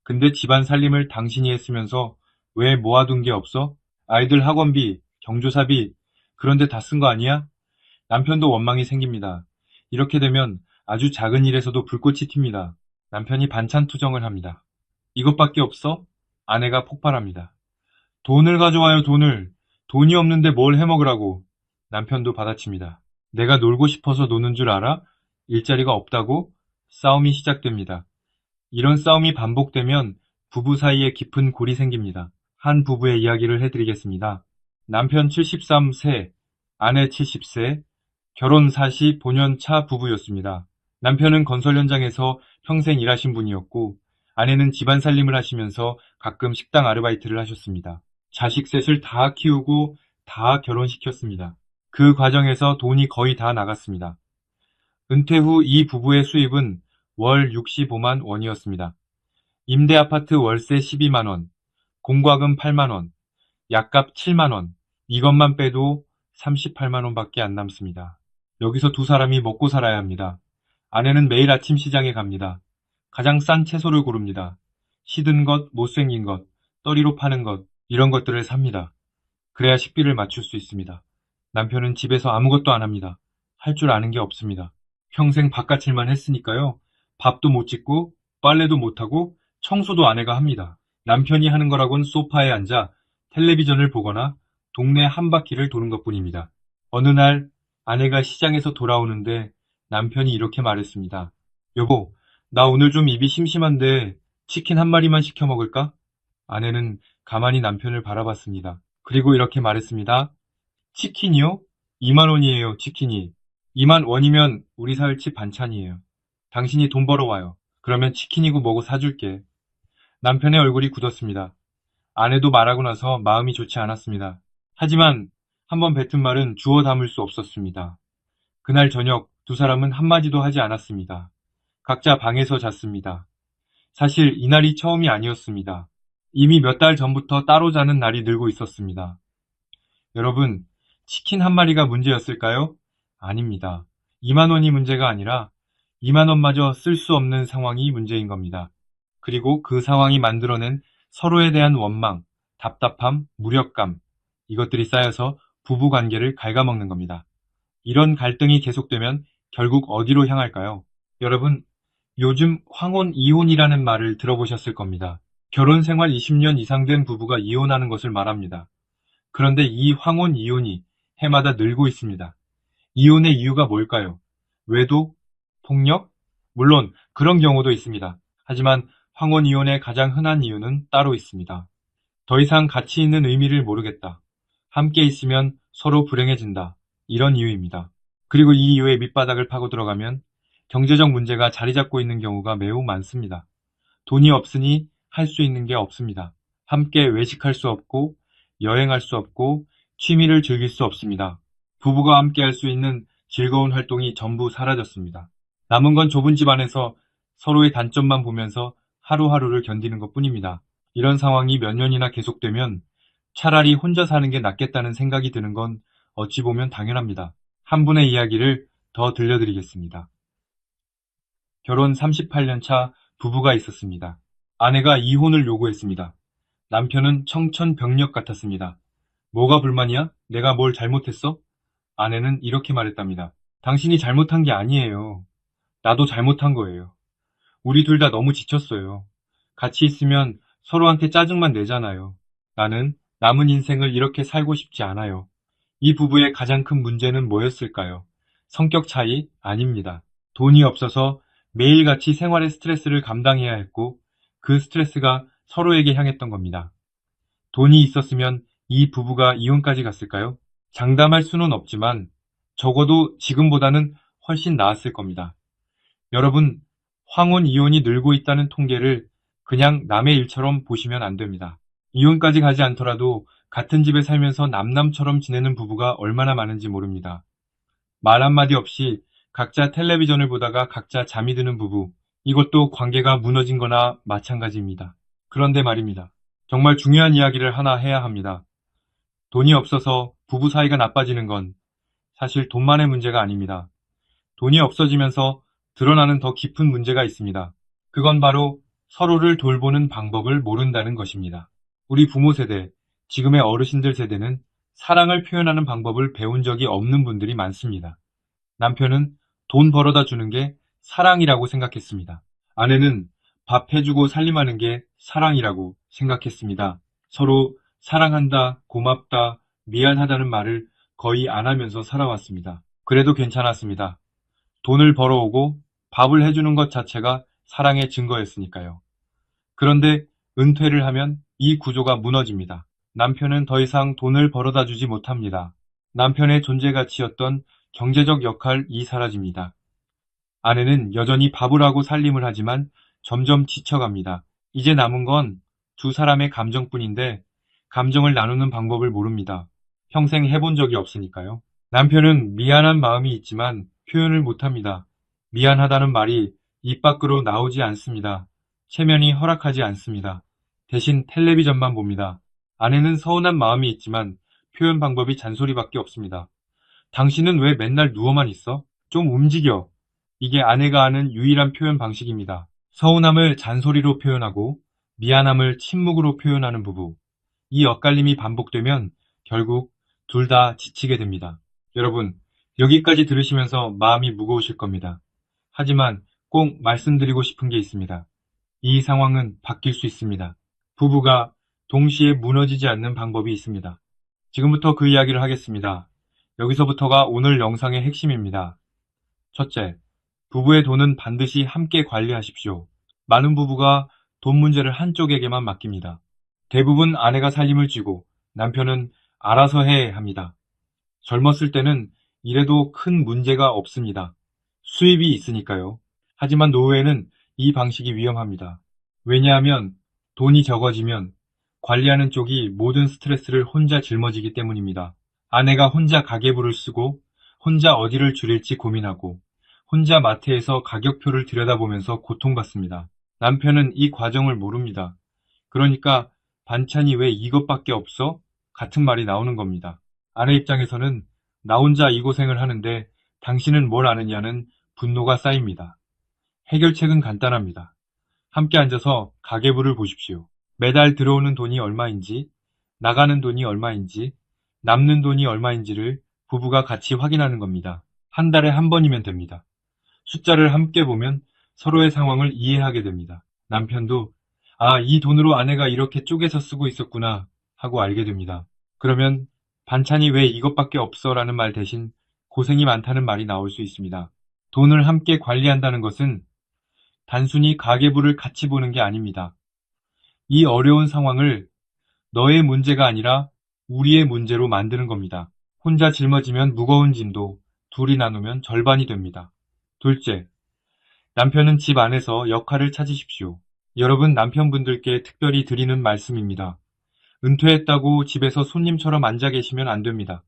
근데 집안 살림을 당신이 했으면서 왜 모아둔 게 없어? 아이들 학원비, 경조사비, 그런데 다 쓴 거 아니야? 남편도 원망이 생깁니다. 이렇게 되면 아주 작은 일에서도 불꽃이 튑니다. 남편이 반찬 투정을 합니다. 이것밖에 없어? 아내가 폭발합니다. 돈을 가져와요, 돈을. 돈이 없는데 뭘 해먹으라고. 남편도 받아칩니다. 내가 놀고 싶어서 노는 줄 알아? 일자리가 없다고? 싸움이 시작됩니다. 이런 싸움이 반복되면 부부 사이에 깊은 골이 생깁니다. 한 부부의 이야기를 해드리겠습니다. 남편 73세, 아내 70세, 결혼 45년 차 부부였습니다. 남편은 건설 현장에서 평생 일하신 분이었고, 아내는 집안 살림을 하시면서 가끔 식당 아르바이트를 하셨습니다. 자식 셋을 다 키우고 다 결혼시켰습니다. 그 과정에서 돈이 거의 다 나갔습니다. 은퇴 후 이 부부의 수입은 월 65만 원이었습니다. 임대 아파트 월세 12만 원, 공과금 8만 원, 약값 7만 원, 이것만 빼도 38만 원밖에 안 남습니다. 여기서 두 사람이 먹고 살아야 합니다. 아내는 매일 아침 시장에 갑니다. 가장 싼 채소를 고릅니다. 시든 것, 못생긴 것, 떨이로 파는 것, 이런 것들을 삽니다. 그래야 식비를 맞출 수 있습니다. 남편은 집에서 아무것도 안 합니다. 할 줄 아는 게 없습니다. 평생 바깥일만 했으니까요. 밥도 못 짓고 빨래도 못하고 청소도 아내가 합니다. 남편이 하는 거라곤 소파에 앉아 텔레비전을 보거나 동네 한 바퀴를 도는 것뿐입니다. 어느 날 아내가 시장에서 돌아오는데 남편이 이렇게 말했습니다. 여보, 나 오늘 좀 입이 심심한데 치킨 한 마리만 시켜 먹을까? 아내는 가만히 남편을 바라봤습니다. 그리고 이렇게 말했습니다. 치킨이요? 2만 원이에요, 치킨이. 2만 원이면 우리 사흘치 반찬이에요. 당신이 돈 벌어와요. 그러면 치킨이고 뭐고 사줄게. 남편의 얼굴이 굳었습니다. 아내도 말하고 나서 마음이 좋지 않았습니다. 하지만 한번 뱉은 말은 주워 담을 수 없었습니다. 그날 저녁 두 사람은 한마디도 하지 않았습니다. 각자 방에서 잤습니다. 사실 이날이 처음이 아니었습니다. 이미 몇 달 전부터 따로 자는 날이 늘고 있었습니다. 여러분, 치킨 한 마리가 문제였을까요? 아닙니다. 2만 원이 문제가 아니라 2만 원마저 쓸 수 없는 상황이 문제인 겁니다. 그리고 그 상황이 만들어낸 서로에 대한 원망, 답답함, 무력감, 이것들이 쌓여서 부부 관계를 갉아먹는 겁니다. 이런 갈등이 계속되면 결국 어디로 향할까요? 여러분, 요즘 황혼 이혼이라는 말을 들어보셨을 겁니다. 결혼 생활 20년 이상 된 부부가 이혼하는 것을 말합니다. 그런데 이 황혼 이혼이 해마다 늘고 있습니다. 이혼의 이유가 뭘까요? 외도? 폭력? 물론 그런 경우도 있습니다. 하지만 황혼 이혼의 가장 흔한 이유는 따로 있습니다. 더 이상 가치 있는 의미를 모르겠다. 함께 있으면 서로 불행해진다. 이런 이유입니다. 그리고 이 이유의 밑바닥을 파고 들어가면 경제적 문제가 자리 잡고 있는 경우가 매우 많습니다. 돈이 없으니 할 수 있는 게 없습니다. 함께 외식할 수 없고 여행할 수 없고 취미를 즐길 수 없습니다. 부부가 함께 할 수 있는 즐거운 활동이 전부 사라졌습니다. 남은 건 좁은 집 안에서 서로의 단점만 보면서 하루하루를 견디는 것뿐입니다. 이런 상황이 몇 년이나 계속되면 차라리 혼자 사는 게 낫겠다는 생각이 드는 건 어찌 보면 당연합니다. 한 분의 이야기를 더 들려드리겠습니다. 결혼 38년 차 부부가 있었습니다. 아내가 이혼을 요구했습니다. 남편은 청천벽력 같았습니다. 뭐가 불만이야? 내가 뭘 잘못했어? 아내는 이렇게 말했답니다. 당신이 잘못한 게 아니에요. 나도 잘못한 거예요. 우리 둘 다 너무 지쳤어요. 같이 있으면 서로한테 짜증만 내잖아요. 나는 남은 인생을 이렇게 살고 싶지 않아요. 이 부부의 가장 큰 문제는 뭐였을까요? 성격 차이? 아닙니다. 돈이 없어서 매일같이 생활의 스트레스를 감당해야 했고 그 스트레스가 서로에게 향했던 겁니다. 돈이 있었으면 이 부부가 이혼까지 갔을까요? 장담할 수는 없지만 적어도 지금보다는 훨씬 나았을 겁니다. 여러분, 황혼 이혼이 늘고 있다는 통계를 그냥 남의 일처럼 보시면 안 됩니다. 이혼까지 가지 않더라도 같은 집에 살면서 남남처럼 지내는 부부가 얼마나 많은지 모릅니다. 말 한마디 없이 각자 텔레비전을 보다가 각자 잠이 드는 부부, 이것도 관계가 무너진 거나 마찬가지입니다. 그런데 말입니다. 정말 중요한 이야기를 하나 해야 합니다. 돈이 없어서 부부 사이가 나빠지는 건 사실 돈만의 문제가 아닙니다. 돈이 없어지면서 드러나는 더 깊은 문제가 있습니다. 그건 바로 서로를 돌보는 방법을 모른다는 것입니다. 우리 부모 세대, 지금의 어르신들 세대는 사랑을 표현하는 방법을 배운 적이 없는 분들이 많습니다. 남편은 돈 벌어다 주는 게 사랑이라고 생각했습니다. 아내는 밥 해주고 살림하는 게 사랑이라고 생각했습니다. 서로 사랑한다, 고맙다, 미안하다는 말을 거의 안 하면서 살아왔습니다. 그래도 괜찮았습니다. 돈을 벌어오고 밥을 해주는 것 자체가 사랑의 증거였으니까요. 그런데 은퇴를 하면 이 구조가 무너집니다. 남편은 더 이상 돈을 벌어다 주지 못합니다. 남편의 존재 가치였던 경제적 역할이 사라집니다. 아내는 여전히 밥을 하고 살림을 하지만 점점 지쳐갑니다. 이제 남은 건 두 사람의 감정뿐인데 감정을 나누는 방법을 모릅니다. 평생 해본 적이 없으니까요. 남편은 미안한 마음이 있지만 표현을 못합니다. 미안하다는 말이 입 밖으로 나오지 않습니다. 체면이 허락하지 않습니다. 대신 텔레비전만 봅니다. 아내는 서운한 마음이 있지만 표현 방법이 잔소리밖에 없습니다. 당신은 왜 맨날 누워만 있어? 좀 움직여. 이게 아내가 아는 유일한 표현 방식입니다. 서운함을 잔소리로 표현하고 미안함을 침묵으로 표현하는 부부. 이 엇갈림이 반복되면 결국 둘 다 지치게 됩니다. 여러분, 여기까지 들으시면서 마음이 무거우실 겁니다. 하지만 꼭 말씀드리고 싶은 게 있습니다. 이 상황은 바뀔 수 있습니다. 부부가 동시에 무너지지 않는 방법이 있습니다. 지금부터 그 이야기를 하겠습니다. 여기서부터가 오늘 영상의 핵심입니다. 첫째, 부부의 돈은 반드시 함께 관리하십시오. 많은 부부가 돈 문제를 한쪽에게만 맡깁니다. 대부분 아내가 살림을 쥐고 남편은 알아서 해 합니다. 젊었을 때는 이래도 큰 문제가 없습니다. 수입이 있으니까요. 하지만 노후에는 이 방식이 위험합니다. 왜냐하면 돈이 적어지면 관리하는 쪽이 모든 스트레스를 혼자 짊어지기 때문입니다. 아내가 혼자 가계부를 쓰고 혼자 어디를 줄일지 고민하고 혼자 마트에서 가격표를 들여다보면서 고통받습니다. 남편은 이 과정을 모릅니다. 그러니까 반찬이 왜 이것밖에 없어? 같은 말이 나오는 겁니다. 아내 입장에서는 나 혼자 이 고생을 하는데 당신은 뭘 아느냐는 분노가 쌓입니다. 해결책은 간단합니다. 함께 앉아서 가계부를 보십시오. 매달 들어오는 돈이 얼마인지, 나가는 돈이 얼마인지, 남는 돈이 얼마인지를 부부가 같이 확인하는 겁니다. 한 달에 한 번이면 됩니다. 숫자를 함께 보면 서로의 상황을 이해하게 됩니다. 남편도 아, 이 돈으로 아내가 이렇게 쪼개서 쓰고 있었구나 하고 알게 됩니다. 그러면 반찬이 왜 이것밖에 없어 라는 말 대신 고생이 많다는 말이 나올 수 있습니다. 돈을 함께 관리한다는 것은 단순히 가계부를 같이 보는 게 아닙니다. 이 어려운 상황을 너의 문제가 아니라 우리의 문제로 만드는 겁니다. 혼자 짊어지면 무거운 짐도 둘이 나누면 절반이 됩니다. 둘째, 남편은 집 안에서 역할을 찾으십시오. 여러분 남편분들께 특별히 드리는 말씀입니다. 은퇴했다고 집에서 손님처럼 앉아 계시면 안 됩니다.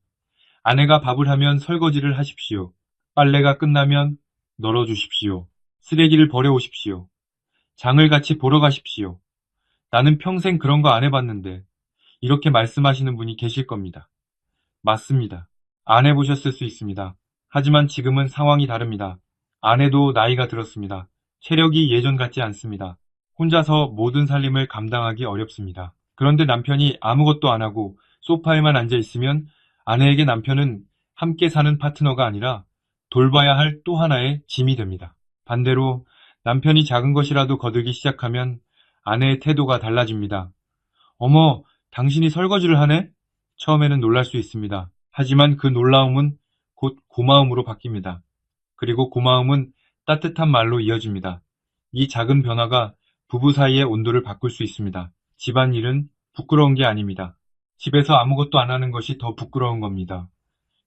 아내가 밥을 하면 설거지를 하십시오. 빨래가 끝나면 널어주십시오. 쓰레기를 버려오십시오. 장을 같이 보러 가십시오. 나는 평생 그런 거 안 해봤는데 이렇게 말씀하시는 분이 계실 겁니다. 맞습니다. 안 해보셨을 수 있습니다. 하지만 지금은 상황이 다릅니다. 아내도 나이가 들었습니다. 체력이 예전 같지 않습니다. 혼자서 모든 살림을 감당하기 어렵습니다. 그런데 남편이 아무것도 안 하고 소파에만 앉아 있으면 아내에게 남편은 함께 사는 파트너가 아니라 돌봐야 할 또 하나의 짐이 됩니다. 반대로 남편이 작은 것이라도 거들기 시작하면 아내의 태도가 달라집니다. 어머, 당신이 설거지를 하네? 처음에는 놀랄 수 있습니다. 하지만 그 놀라움은 곧 고마움으로 바뀝니다. 그리고 고마움은 따뜻한 말로 이어집니다. 이 작은 변화가 부부 사이의 온도를 바꿀 수 있습니다. 집안일은 부끄러운 게 아닙니다. 집에서 아무것도 안 하는 것이 더 부끄러운 겁니다.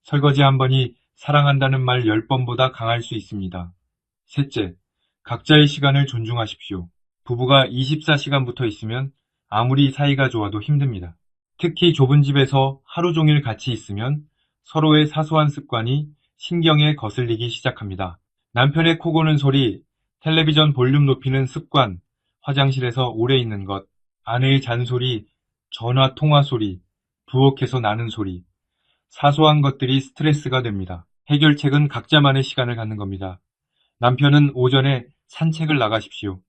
설거지 한 번이 사랑한다는 말 10번보다 강할 수 있습니다. 셋째, 각자의 시간을 존중하십시오. 부부가 24시간 붙어 있으면 아무리 사이가 좋아도 힘듭니다. 특히 좁은 집에서 하루 종일 같이 있으면 서로의 사소한 습관이 신경에 거슬리기 시작합니다. 남편의 코 고는 소리, 텔레비전 볼륨 높이는 습관, 화장실에서 오래 있는 것, 아내의 잔소리, 전화 통화 소리, 부엌에서 나는 소리, 사소한 것들이 스트레스가 됩니다. 해결책은 각자만의 시간을 갖는 겁니다. 남편은 오전에 산책을 나가십시오.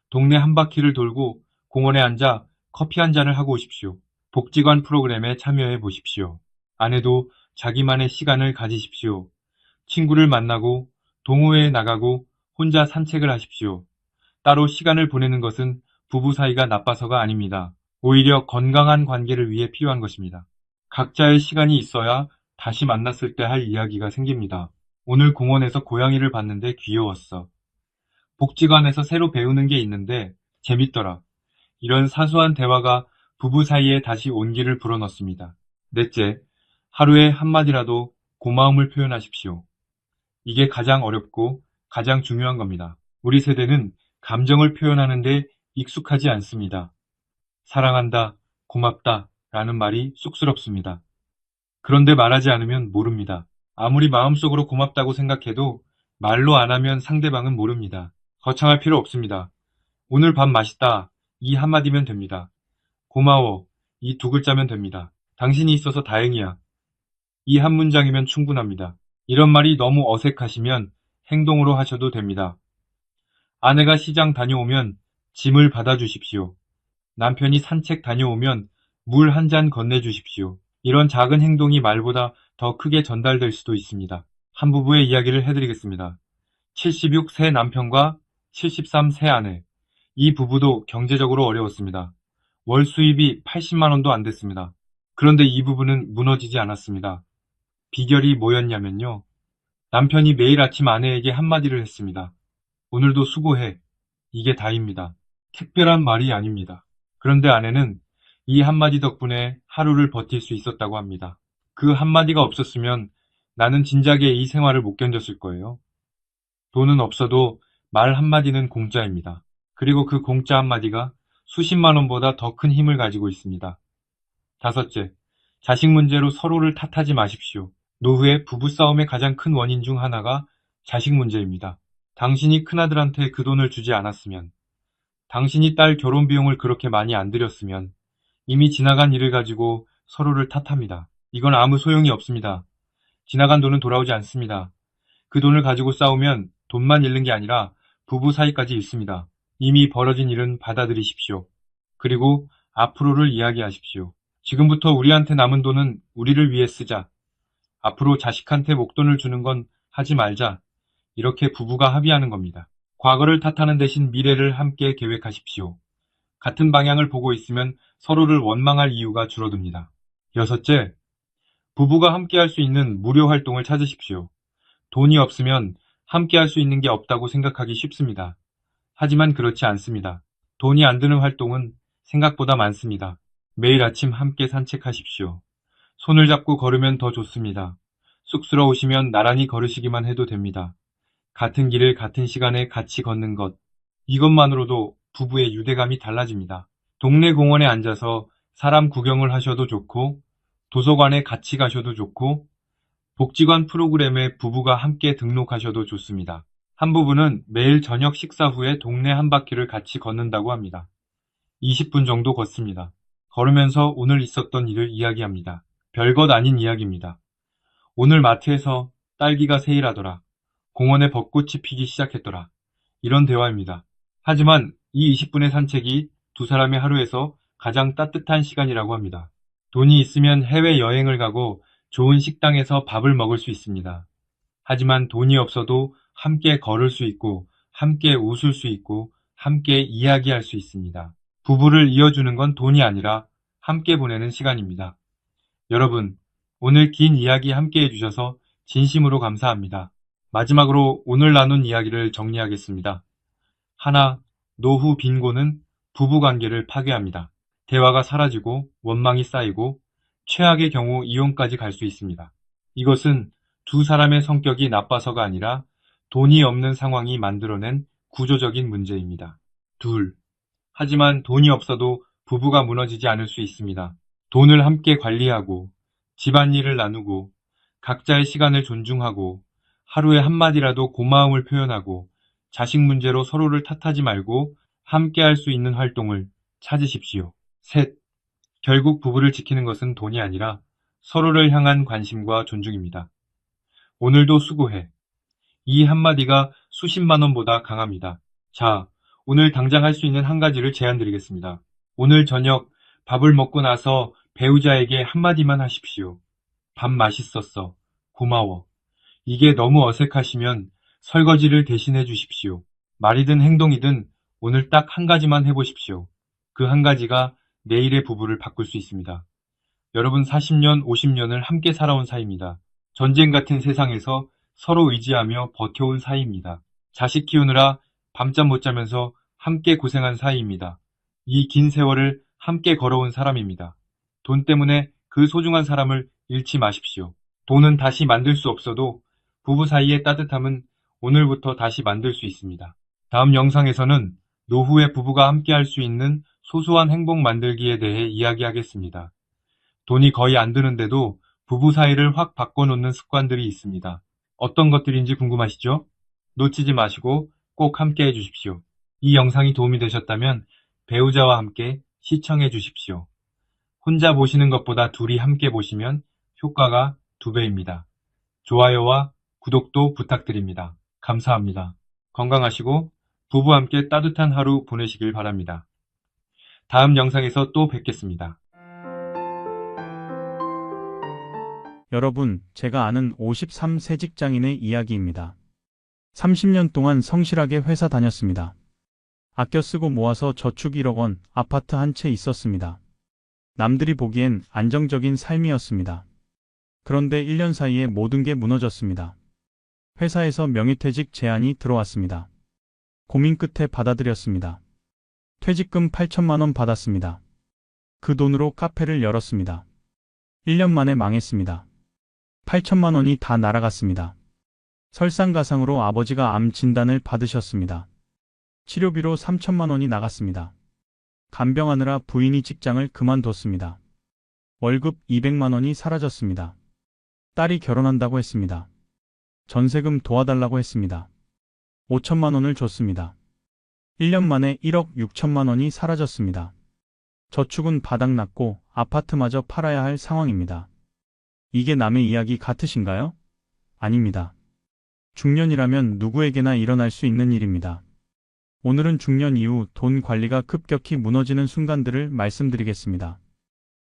동네 한 바퀴를 돌고 공원에 앉아 커피 한 잔을 하고 오십시오. 복지관 프로그램에 참여해 보십시오. 아내도 자기만의 시간을 가지십시오. 친구를 만나고 동호회에 나가고 혼자 산책을 하십시오. 따로 시간을 보내는 것은 부부 사이가 나빠서가 아닙니다. 오히려 건강한 관계를 위해 필요한 것입니다. 각자의 시간이 있어야 다시 만났을 때 할 이야기가 생깁니다. 오늘 공원에서 고양이를 봤는데 귀여웠어. 복지관에서 새로 배우는 게 있는데 재밌더라. 이런 사소한 대화가 부부 사이에 다시 온기를 불어넣습니다. 넷째, 하루에 한마디라도 고마움을 표현하십시오. 이게 가장 어렵고 가장 중요한 겁니다. 우리 세대는 감정을 표현하는데 익숙하지 않습니다. 사랑한다, 고맙다 라는 말이 쑥스럽습니다. 그런데 말하지 않으면 모릅니다. 아무리 마음속으로 고맙다고 생각해도 말로 안 하면 상대방은 모릅니다. 거창할 필요 없습니다. 오늘 밥 맛있다. 이 한마디면 됩니다. 고마워. 이 두 글자면 됩니다. 당신이 있어서 다행이야. 이 한 문장이면 충분합니다. 이런 말이 너무 어색하시면 행동으로 하셔도 됩니다. 아내가 시장 다녀오면 짐을 받아주십시오. 남편이 산책 다녀오면 물 한 잔 건네주십시오. 이런 작은 행동이 말보다 더 크게 전달될 수도 있습니다. 한 부부의 이야기를 해드리겠습니다. 76 세 남편과 73 세 아내. 이 부부도 경제적으로 어려웠습니다. 월 수입이 80만 원도 안 됐습니다. 그런데 이 부부는 무너지지 않았습니다. 비결이 뭐였냐면요. 남편이 매일 아침 아내에게 한마디를 했습니다. 오늘도 수고해. 이게 다입니다. 특별한 말이 아닙니다. 그런데 아내는 이 한마디 덕분에 하루를 버틸 수 있었다고 합니다. 그 한마디가 없었으면 나는 진작에 이 생활을 못 견뎠을 거예요. 돈은 없어도 말 한마디는 공짜입니다. 그리고 그 공짜 한마디가 수십만 원보다 더 큰 힘을 가지고 있습니다. 다섯째, 자식 문제로 서로를 탓하지 마십시오. 노후의 부부싸움의 가장 큰 원인 중 하나가 자식 문제입니다. 당신이 큰아들한테 그 돈을 주지 않았으면, 당신이 딸 결혼 비용을 그렇게 많이 안 들였으면, 이미 지나간 일을 가지고 서로를 탓합니다. 이건 아무 소용이 없습니다. 지나간 돈은 돌아오지 않습니다. 그 돈을 가지고 싸우면 돈만 잃는 게 아니라 부부 사이까지 잃습니다. 이미 벌어진 일은 받아들이십시오. 그리고 앞으로를 이야기하십시오. 지금부터 우리한테 남은 돈은 우리를 위해 쓰자. 앞으로 자식한테 목돈을 주는 건 하지 말자. 이렇게 부부가 합의하는 겁니다. 과거를 탓하는 대신 미래를 함께 계획하십시오. 같은 방향을 보고 있으면 서로를 원망할 이유가 줄어듭니다. 여섯째, 부부가 함께 할 수 있는 무료 활동을 찾으십시오. 돈이 없으면 함께 할 수 있는 게 없다고 생각하기 쉽습니다. 하지만 그렇지 않습니다. 돈이 안 드는 활동은 생각보다 많습니다. 매일 아침 함께 산책하십시오. 손을 잡고 걸으면 더 좋습니다. 쑥스러우시면 나란히 걸으시기만 해도 됩니다. 같은 길을 같은 시간에 같이 걷는 것. 이것만으로도 부부의 유대감이 달라집니다. 동네 공원에 앉아서 사람 구경을 하셔도 좋고, 도서관에 같이 가셔도 좋고, 복지관 프로그램에 부부가 함께 등록하셔도 좋습니다. 한 부부는 매일 저녁 식사 후에 동네 한 바퀴를 같이 걷는다고 합니다. 20분 정도 걷습니다. 걸으면서 오늘 있었던 일을 이야기합니다. 별것 아닌 이야기입니다. 오늘 마트에서 딸기가 세일하더라. 공원에 벚꽃이 피기 시작했더라. 이런 대화입니다. 하지만 이 20분의 산책이 두 사람의 하루에서 가장 따뜻한 시간이라고 합니다. 돈이 있으면 해외여행을 가고 좋은 식당에서 밥을 먹을 수 있습니다. 하지만 돈이 없어도 함께 걸을 수 있고, 함께 웃을 수 있고, 함께 이야기할 수 있습니다. 부부를 이어주는 건 돈이 아니라 함께 보내는 시간입니다. 여러분, 오늘 긴 이야기 함께 해주셔서 진심으로 감사합니다. 마지막으로 오늘 나눈 이야기를 정리하겠습니다. 하나, 노후 빈곤은 부부관계를 파괴합니다. 대화가 사라지고 원망이 쌓이고 최악의 경우 이혼까지 갈 수 있습니다. 이것은 두 사람의 성격이 나빠서가 아니라 돈이 없는 상황이 만들어낸 구조적인 문제입니다. 둘, 하지만 돈이 없어도 부부가 무너지지 않을 수 있습니다. 돈을 함께 관리하고 집안일을 나누고 각자의 시간을 존중하고 하루에 한마디라도 고마움을 표현하고 자식 문제로 서로를 탓하지 말고 함께 할 수 있는 활동을 찾으십시오. 셋, 결국 부부를 지키는 것은 돈이 아니라 서로를 향한 관심과 존중입니다. 오늘도 수고해. 이 한마디가 수십만 원보다 강합니다. 자, 오늘 당장 할 수 있는 한 가지를 제안드리겠습니다. 오늘 저녁 밥을 먹고 나서 배우자에게 한마디만 하십시오. 밥 맛있었어. 고마워. 이게 너무 어색하시면 설거지를 대신해 주십시오. 말이든 행동이든 오늘 딱 한 가지만 해보십시오. 그 한 가지가 내일의 부부를 바꿀 수 있습니다. 여러분 40년, 50년을 함께 살아온 사이입니다. 전쟁 같은 세상에서 서로 의지하며 버텨온 사이입니다. 자식 키우느라 밤잠 못 자면서 함께 고생한 사이입니다. 이 긴 세월을 함께 걸어온 사람입니다. 돈 때문에 그 소중한 사람을 잃지 마십시오. 돈은 다시 만들 수 없어도 부부 사이의 따뜻함은 오늘부터 다시 만들 수 있습니다. 다음 영상에서는 노후에 부부가 함께 할 수 있는 소소한 행복 만들기에 대해 이야기하겠습니다. 돈이 거의 안 드는데도 부부 사이를 확 바꿔놓는 습관들이 있습니다. 어떤 것들인지 궁금하시죠? 놓치지 마시고 꼭 함께 해주십시오. 이 영상이 도움이 되셨다면 배우자와 함께 시청해 주십시오. 혼자 보시는 것보다 둘이 함께 보시면 효과가 2배입니다. 좋아요와 구독도 부탁드립니다. 감사합니다. 건강하시고 부부와 함께 따뜻한 하루 보내시길 바랍니다. 다음 영상에서 또 뵙겠습니다. 여러분, 제가 아는 53세 직장인의 이야기입니다. 30년 동안 성실하게 회사 다녔습니다. 아껴 쓰고 모아서 저축 1억 원, 아파트 한 채 있었습니다. 남들이 보기엔 안정적인 삶이었습니다. 그런데 1년 사이에 모든 게 무너졌습니다. 회사에서 명예퇴직 제안이 들어왔습니다. 고민 끝에 받아들였습니다. 퇴직금 8천만 원 받았습니다. 그 돈으로 카페를 열었습니다. 1년 만에 망했습니다. 8천만 원이 다 날아갔습니다. 설상가상으로 아버지가 암 진단을 받으셨습니다. 치료비로 3천만 원이 나갔습니다. 간병하느라 부인이 직장을 그만뒀습니다. 월급 200만 원이 사라졌습니다. 딸이 결혼한다고 했습니다. 전세금 도와달라고 했습니다. 5천만 원을 줬습니다. 1년 만에 1억 6천만 원이 사라졌습니다. 저축은 바닥났고 아파트마저 팔아야 할 상황입니다. 이게 남의 이야기 같으신가요? 아닙니다. 중년이라면 누구에게나 일어날 수 있는 일입니다. 오늘은 중년 이후 돈 관리가 급격히 무너지는 순간들을 말씀드리겠습니다.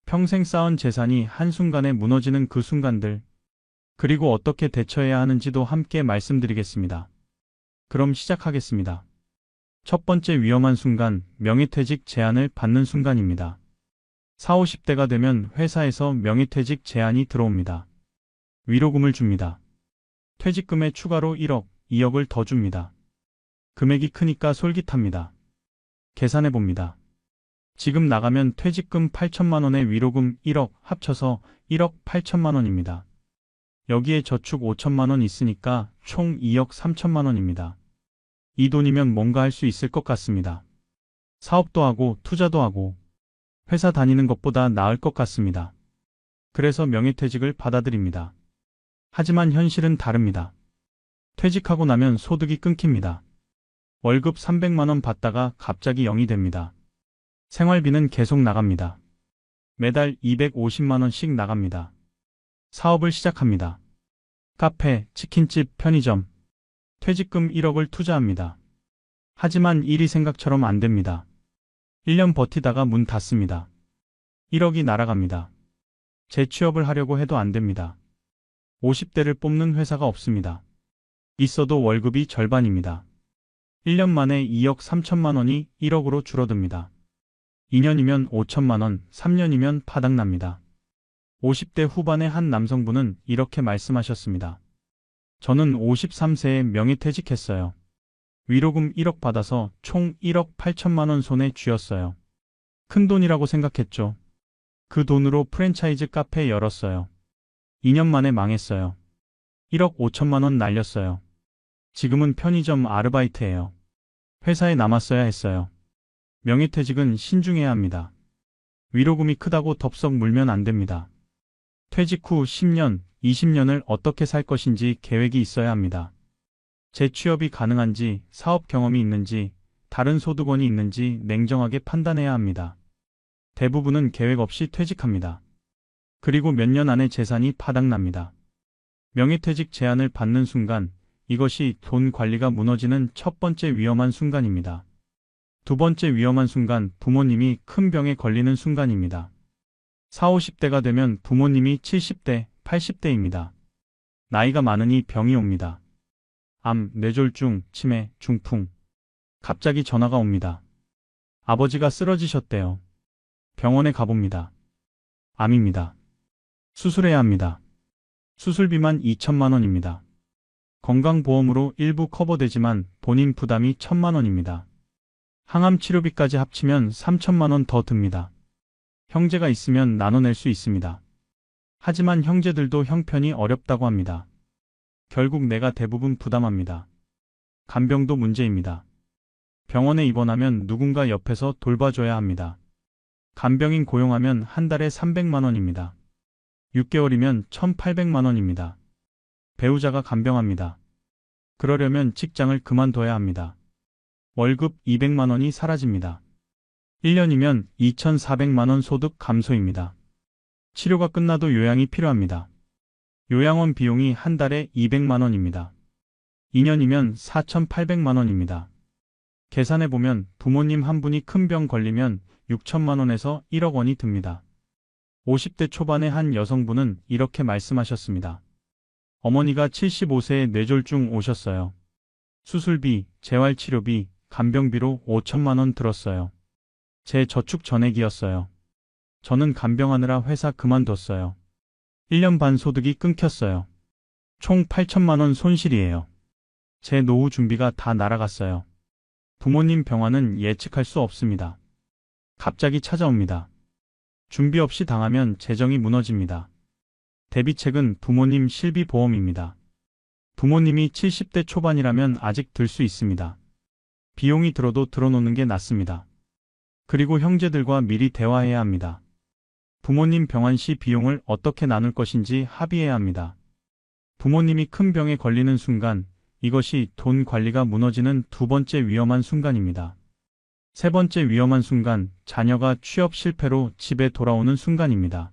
평생 쌓은 재산이 한순간에 무너지는 그 순간들, 그리고 어떻게 대처해야 하는지도 함께 말씀드리겠습니다. 그럼 시작하겠습니다. 첫 번째 위험한 순간, 명예퇴직 제안을 받는 순간입니다. 40, 50대가 되면 회사에서 명예퇴직 제안이 들어옵니다. 위로금을 줍니다. 퇴직금에 추가로 1억, 2억을 더 줍니다. 금액이 크니까 솔깃합니다. 계산해 봅니다. 지금 나가면 퇴직금 8천만 원에 위로금 1억 합쳐서 1억 8천만 원입니다. 여기에 저축 5천만 원 있으니까 총 2억 3천만 원입니다. 이 돈이면 뭔가 할 수 있을 것 같습니다. 사업도 하고 투자도 하고 회사 다니는 것보다 나을 것 같습니다. 그래서 명예퇴직을 받아들입니다. 하지만 현실은 다릅니다. 퇴직하고 나면 소득이 끊깁니다. 월급 300만 원 받다가 갑자기 0이 됩니다. 생활비는 계속 나갑니다. 매달 250만 원씩 나갑니다. 사업을 시작합니다. 카페, 치킨집, 편의점. 퇴직금 1억을 투자합니다. 하지만 일이 생각처럼 안 됩니다. 1년 버티다가 문 닫습니다. 1억이 날아갑니다. 재취업을 하려고 해도 안 됩니다. 50대를 뽑는 회사가 없습니다. 있어도 월급이 절반입니다. 1년 만에 2억 3천만 원이 1억으로 줄어듭니다. 2년이면 5천만 원, 3년이면 바닥납니다. 50대 후반의 한 남성분은 이렇게 말씀하셨습니다. 저는 53세에 명예퇴직했어요. 위로금 1억 받아서 총 1억 8천만 원 손에 쥐었어요. 큰 돈이라고 생각했죠. 그 돈으로 프랜차이즈 카페 열었어요. 2년 만에 망했어요. 1억 5천만 원 날렸어요. 지금은 편의점 아르바이트예요. 회사에 남았어야 했어요. 명예퇴직은 신중해야 합니다. 위로금이 크다고 덥석 물면 안 됩니다. 퇴직 후 10년, 20년을 어떻게 살 것인지 계획이 있어야 합니다. 재취업이 가능한지, 사업 경험이 있는지, 다른 소득원이 있는지 냉정하게 판단해야 합니다. 대부분은 계획 없이 퇴직합니다. 그리고 몇 년 안에 재산이 파닥납니다. 명예퇴직 제안을 받는 순간 이것이 돈 관리가 무너지는 첫 번째 위험한 순간입니다. 두 번째 위험한 순간 부모님이 큰 병에 걸리는 순간입니다. 40, 50대가 되면 부모님이 70대, 80대입니다. 나이가 많으니 병이 옵니다. 암, 뇌졸중, 치매, 중풍. 갑자기 전화가 옵니다. 아버지가 쓰러지셨대요. 병원에 가봅니다. 암입니다. 수술해야 합니다. 수술비만 2천만 원입니다. 건강보험으로 일부 커버되지만 본인 부담이 1,000만 원입니다. 항암 치료비까지 합치면 3천만 원 더 듭니다. 형제가 있으면 나눠낼 수 있습니다. 하지만 형제들도 형편이 어렵다고 합니다. 결국 내가 대부분 부담합니다. 간병도 문제입니다. 병원에 입원하면 누군가 옆에서 돌봐줘야 합니다. 간병인 고용하면 한 달에 300만 원입니다. 6개월이면 1,800만 원입니다. 배우자가 간병합니다. 그러려면 직장을 그만둬야 합니다. 월급 200만 원이 사라집니다. 1년이면 2,400만 원 소득 감소입니다. 치료가 끝나도 요양이 필요합니다. 요양원 비용이 한 달에 200만 원입니다. 2년이면 4,800만 원입니다. 계산해보면 부모님 한 분이 큰 병 걸리면 6천만 원에서 1억 원이 듭니다. 50대 초반의 한 여성분은 이렇게 말씀하셨습니다. 어머니가 75세에 뇌졸중 오셨어요. 수술비, 재활치료비, 간병비로 5천만 원 들었어요. 제 저축 전액이었어요. 저는 간병하느라 회사 그만뒀어요. 1년 반 소득이 끊겼어요. 총 8천만 원 손실이에요. 제 노후 준비가 다 날아갔어요. 부모님 병환은 예측할 수 없습니다. 갑자기 찾아옵니다. 준비 없이 당하면 재정이 무너집니다. 대비책은 부모님 실비보험입니다. 부모님이 70대 초반이라면 아직 들 수 있습니다. 비용이 들어도 들어놓는 게 낫습니다. 그리고 형제들과 미리 대화해야 합니다. 부모님 병환 시 비용을 어떻게 나눌 것인지 합의해야 합니다. 부모님이 큰 병에 걸리는 순간 이것이 돈 관리가 무너지는 두 번째 위험한 순간입니다. 세 번째 위험한 순간, 자녀가 취업 실패로 집에 돌아오는 순간입니다.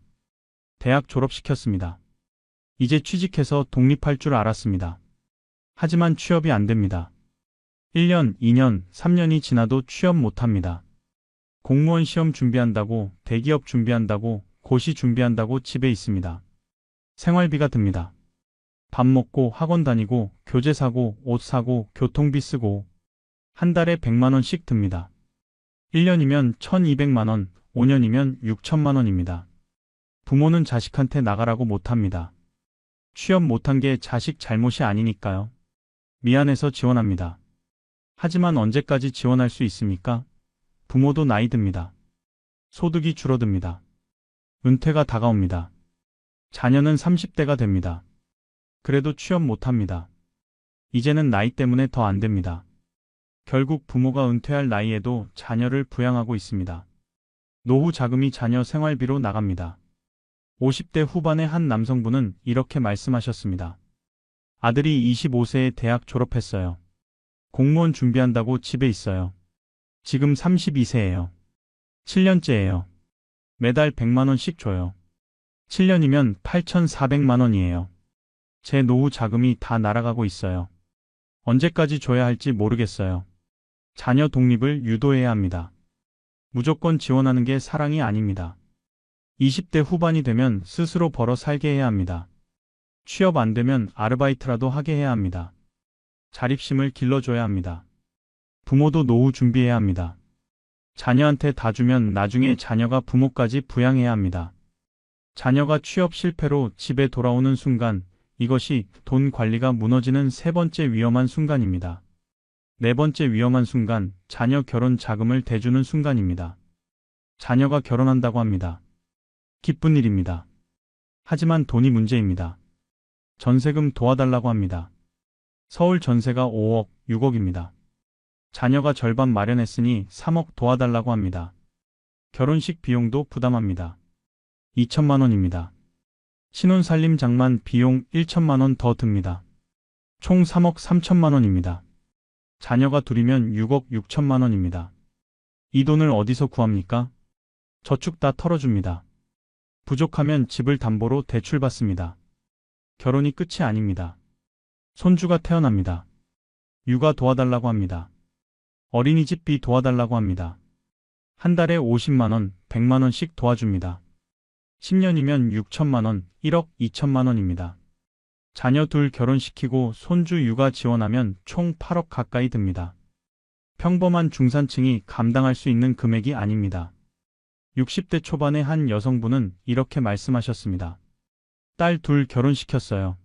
대학 졸업시켰습니다. 이제 취직해서 독립할 줄 알았습니다. 하지만 취업이 안 됩니다. 1년, 2년, 3년이 지나도 취업 못합니다. 공무원 시험 준비한다고, 대기업 준비한다고, 고시 준비한다고 집에 있습니다. 생활비가 듭니다. 밥 먹고 학원 다니고, 교재 사고, 옷 사고, 교통비 쓰고, 한 달에 100만 원씩 듭니다. 1년이면 1,200만 원, 5년이면 6천만 원입니다. 부모는 자식한테 나가라고 못합니다. 취업 못한 게 자식 잘못이 아니니까요. 미안해서 지원합니다. 하지만 언제까지 지원할 수 있습니까? 부모도 나이 듭니다. 소득이 줄어듭니다. 은퇴가 다가옵니다. 자녀는 30대가 됩니다. 그래도 취업 못합니다. 이제는 나이 때문에 더 안 됩니다. 결국 부모가 은퇴할 나이에도 자녀를 부양하고 있습니다. 노후 자금이 자녀 생활비로 나갑니다. 50대 후반의 한 남성분은 이렇게 말씀하셨습니다. 아들이 25세에 대학 졸업했어요. 공무원 준비한다고 집에 있어요. 지금 32세예요. 7년째예요. 매달 100만 원씩 줘요. 7년이면 8,400만 원이에요. 제 노후 자금이 다 날아가고 있어요. 언제까지 줘야 할지 모르겠어요. 자녀 독립을 유도해야 합니다. 무조건 지원하는 게 사랑이 아닙니다. 20대 후반이 되면 스스로 벌어 살게 해야 합니다. 취업 안 되면 아르바이트라도 하게 해야 합니다. 자립심을 길러줘야 합니다. 부모도 노후 준비해야 합니다. 자녀한테 다 주면 나중에 자녀가 부모까지 부양해야 합니다. 자녀가 취업 실패로 집에 돌아오는 순간 이것이 돈 관리가 무너지는 세 번째 위험한 순간입니다. 네 번째 위험한 순간, 자녀 결혼 자금을 대주는 순간입니다. 자녀가 결혼한다고 합니다. 기쁜 일입니다. 하지만 돈이 문제입니다. 전세금 도와달라고 합니다. 서울 전세가 5억, 6억입니다. 자녀가 절반 마련했으니 3억 도와달라고 합니다. 결혼식 비용도 부담합니다. 2천만 원입니다. 신혼살림 장만 비용 1천만 원 더 듭니다. 총 3억 3천만 원입니다. 자녀가 둘이면 6억 6천만 원입니다. 이 돈을 어디서 구합니까? 저축 다 털어줍니다. 부족하면 집을 담보로 대출받습니다. 결혼이 끝이 아닙니다. 손주가 태어납니다. 육아 도와달라고 합니다. 어린이집비 도와달라고 합니다. 한 달에 50만 원, 100만 원씩 도와줍니다. 10년이면 6천만 원, 1억 2천만 원입니다. 자녀 둘 결혼시키고 손주 육아 지원하면 총 8억 가까이 듭니다. 평범한 중산층이 감당할 수 있는 금액이 아닙니다. 60대 초반의 한 여성분은 이렇게 말씀하셨습니다. 딸 둘 결혼시켰어요.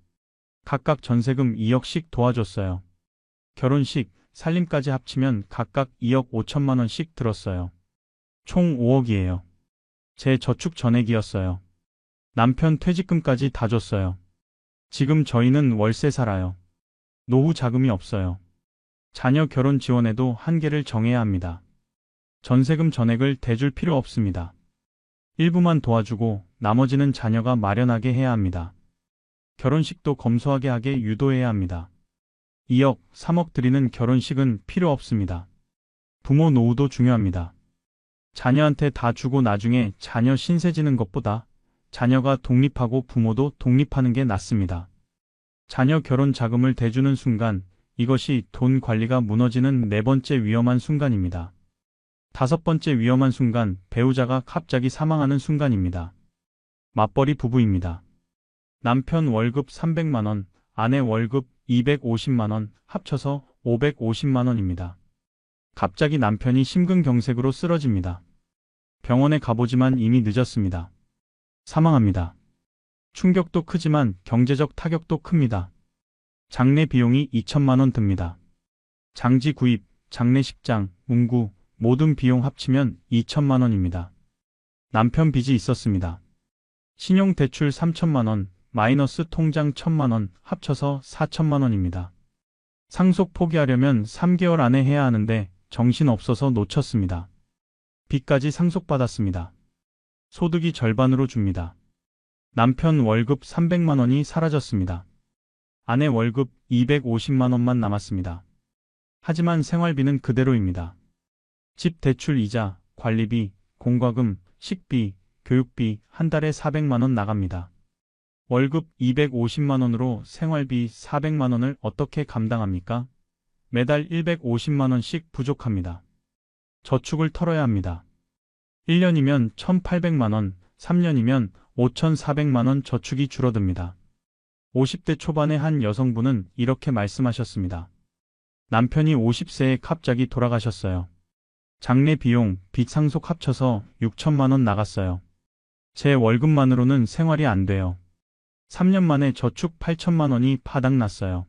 각각 전세금 2억씩 도와줬어요. 결혼식, 살림까지 합치면 각각 2억 5천만 원씩 들었어요. 총 5억이에요. 제 저축 전액이었어요. 남편 퇴직금까지 다 줬어요. 지금 저희는 월세 살아요. 노후 자금이 없어요. 자녀 결혼 지원에도 한계를 정해야 합니다. 전세금 전액을 대줄 필요 없습니다. 일부만 도와주고 나머지는 자녀가 마련하게 해야 합니다. 결혼식도 검소하게 하게 유도해야 합니다. 2억, 3억 들이는 결혼식은 필요 없습니다. 부모 노후도 중요합니다. 자녀한테 다 주고 나중에 자녀 신세 지는 것보다 자녀가 독립하고 부모도 독립하는 게 낫습니다. 자녀 결혼 자금을 대주는 순간 이것이 돈 관리가 무너지는 네 번째 위험한 순간입니다. 다섯 번째 위험한 순간 배우자가 갑자기 사망하는 순간입니다. 맞벌이 부부입니다. 남편 월급 300만 원, 아내 월급 250만 원, 합쳐서 550만 원입니다. 갑자기 남편이 심근경색으로 쓰러집니다. 병원에 가보지만 이미 늦었습니다. 사망합니다. 충격도 크지만 경제적 타격도 큽니다. 장례 비용이 2천만 원 듭니다. 장지 구입, 장례식장, 운구, 모든 비용 합치면 2천만 원입니다. 남편 빚이 있었습니다. 신용대출 3천만 원, 마이너스 통장 1천만 원, 합쳐서 4천만 원입니다. 상속 포기하려면 3개월 안에 해야 하는데 정신없어서 놓쳤습니다. 빚까지 상속받았습니다. 소득이 절반으로 줍니다. 남편 월급 300만 원이 사라졌습니다. 아내 월급 250만 원만 남았습니다. 하지만 생활비는 그대로입니다. 집 대출 이자, 관리비, 공과금, 식비, 교육비 한 달에 400만 원 나갑니다. 월급 250만 원으로 생활비 400만 원을 어떻게 감당합니까? 매달 150만 원씩 부족합니다. 저축을 털어야 합니다. 1년이면 1,800만 원, 3년이면 5,400만 원 저축이 줄어듭니다. 50대 초반의 한 여성분은 이렇게 말씀하셨습니다. 남편이 50세에 갑자기 돌아가셨어요. 장례 비용, 빚 상속 합쳐서 6천만 원 나갔어요. 제 월급만으로는 생활이 안 돼요. 3년 만에 저축 8천만 원이 바닥났어요.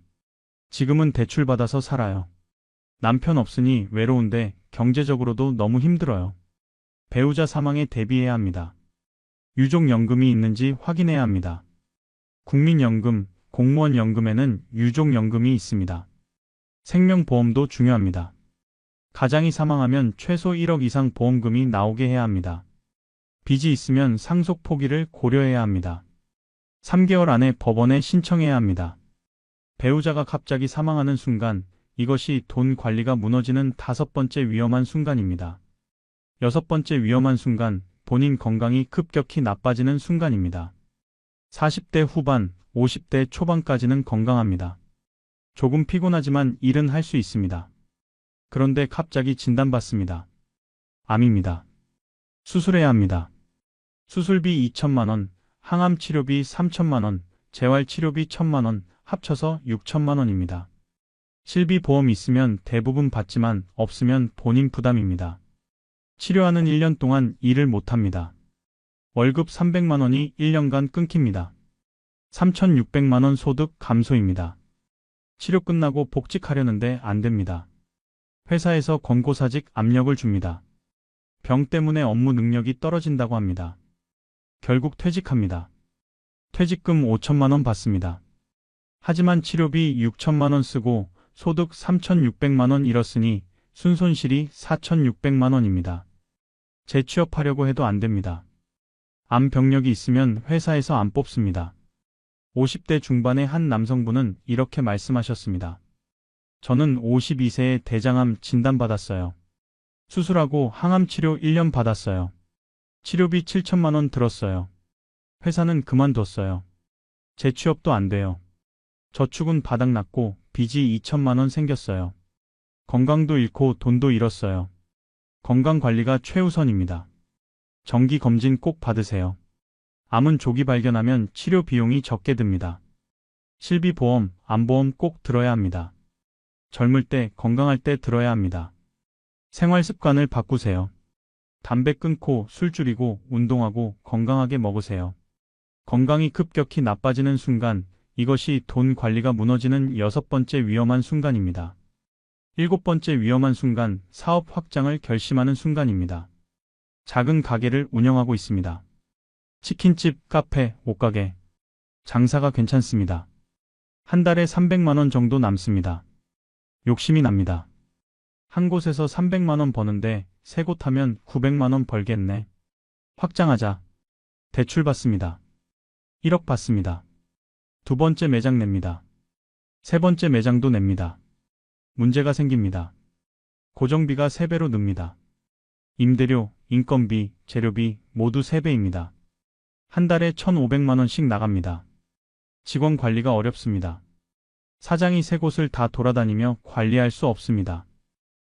지금은 대출받아서 살아요. 남편 없으니 외로운데 경제적으로도 너무 힘들어요. 배우자 사망에 대비해야 합니다. 유족연금이 있는지 확인해야 합니다. 국민연금, 공무원연금에는 유족연금이 있습니다. 생명보험도 중요합니다. 가장이 사망하면 최소 1억 이상 보험금이 나오게 해야 합니다. 빚이 있으면 상속 포기를 고려해야 합니다. 3개월 안에 법원에 신청해야 합니다. 배우자가 갑자기 사망하는 순간 이것이 돈 관리가 무너지는 다섯 번째 위험한 순간입니다. 여섯 번째 위험한 순간 본인 건강이 급격히 나빠지는 순간입니다. 40대 후반, 50대 초반까지는 건강합니다. 조금 피곤하지만 일은 할 수 있습니다. 그런데 갑자기 진단받습니다. 암입니다. 수술해야 합니다. 수술비 2천만 원, 항암 치료비 3천만 원, 재활 치료비 1천만 원, 합쳐서 6천만 원입니다. 실비 보험 있으면 대부분 받지만 없으면 본인 부담입니다. 치료하는 1년 동안 일을 못합니다. 월급 300만 원이 1년간 끊깁니다. 3,600만 원 소득 감소입니다. 치료 끝나고 복직하려는데 안 됩니다. 회사에서 권고사직 압력을 줍니다. 병 때문에 업무 능력이 떨어진다고 합니다. 결국 퇴직합니다. 퇴직금 5천만 원 받습니다. 하지만 치료비 6천만 원 쓰고 소득 3,600만 원 잃었으니 순손실이 4,600만 원입니다. 재취업하려고 해도 안 됩니다. 암 병력이 있으면 회사에서 안 뽑습니다. 50대 중반의 한 남성분은 이렇게 말씀하셨습니다. 저는 52세에 대장암 진단받았어요. 수술하고 항암 치료 1년 받았어요. 치료비 7천만 원 들었어요. 회사는 그만뒀어요. 재취업도 안 돼요. 저축은 바닥났고 빚이 2천만 원 생겼어요. 건강도 잃고 돈도 잃었어요. 건강관리가 최우선입니다. 정기검진 꼭 받으세요. 암은 조기 발견하면 치료 비용이 적게 듭니다. 실비보험, 암보험 꼭 들어야 합니다. 젊을 때, 건강할 때 들어야 합니다. 생활 습관을 바꾸세요. 담배 끊고 술 줄이고 운동하고 건강하게 먹으세요. 건강이 급격히 나빠지는 순간, 이것이 돈 관리가 무너지는 6번째 위험한 순간입니다. 7번째 위험한 순간, 사업 확장을 결심하는 순간입니다. 작은 가게를 운영하고 있습니다. 치킨집, 카페, 옷가게. 장사가 괜찮습니다. 한 달에 300만 원 정도 남습니다. 욕심이 납니다. 한 곳에서 300만 원 버는데 세 곳 하면 900만 원 벌겠네. 확장하자. 대출 받습니다. 1억 받습니다. 두 번째 매장 냅니다. 세 번째 매장도 냅니다. 문제가 생깁니다. 고정비가 3배로 늡니다. 임대료, 인건비, 재료비 모두 3배입니다. 한 달에 1,500만 원씩 나갑니다. 직원 관리가 어렵습니다. 사장이 3곳을 다 돌아다니며 관리할 수 없습니다.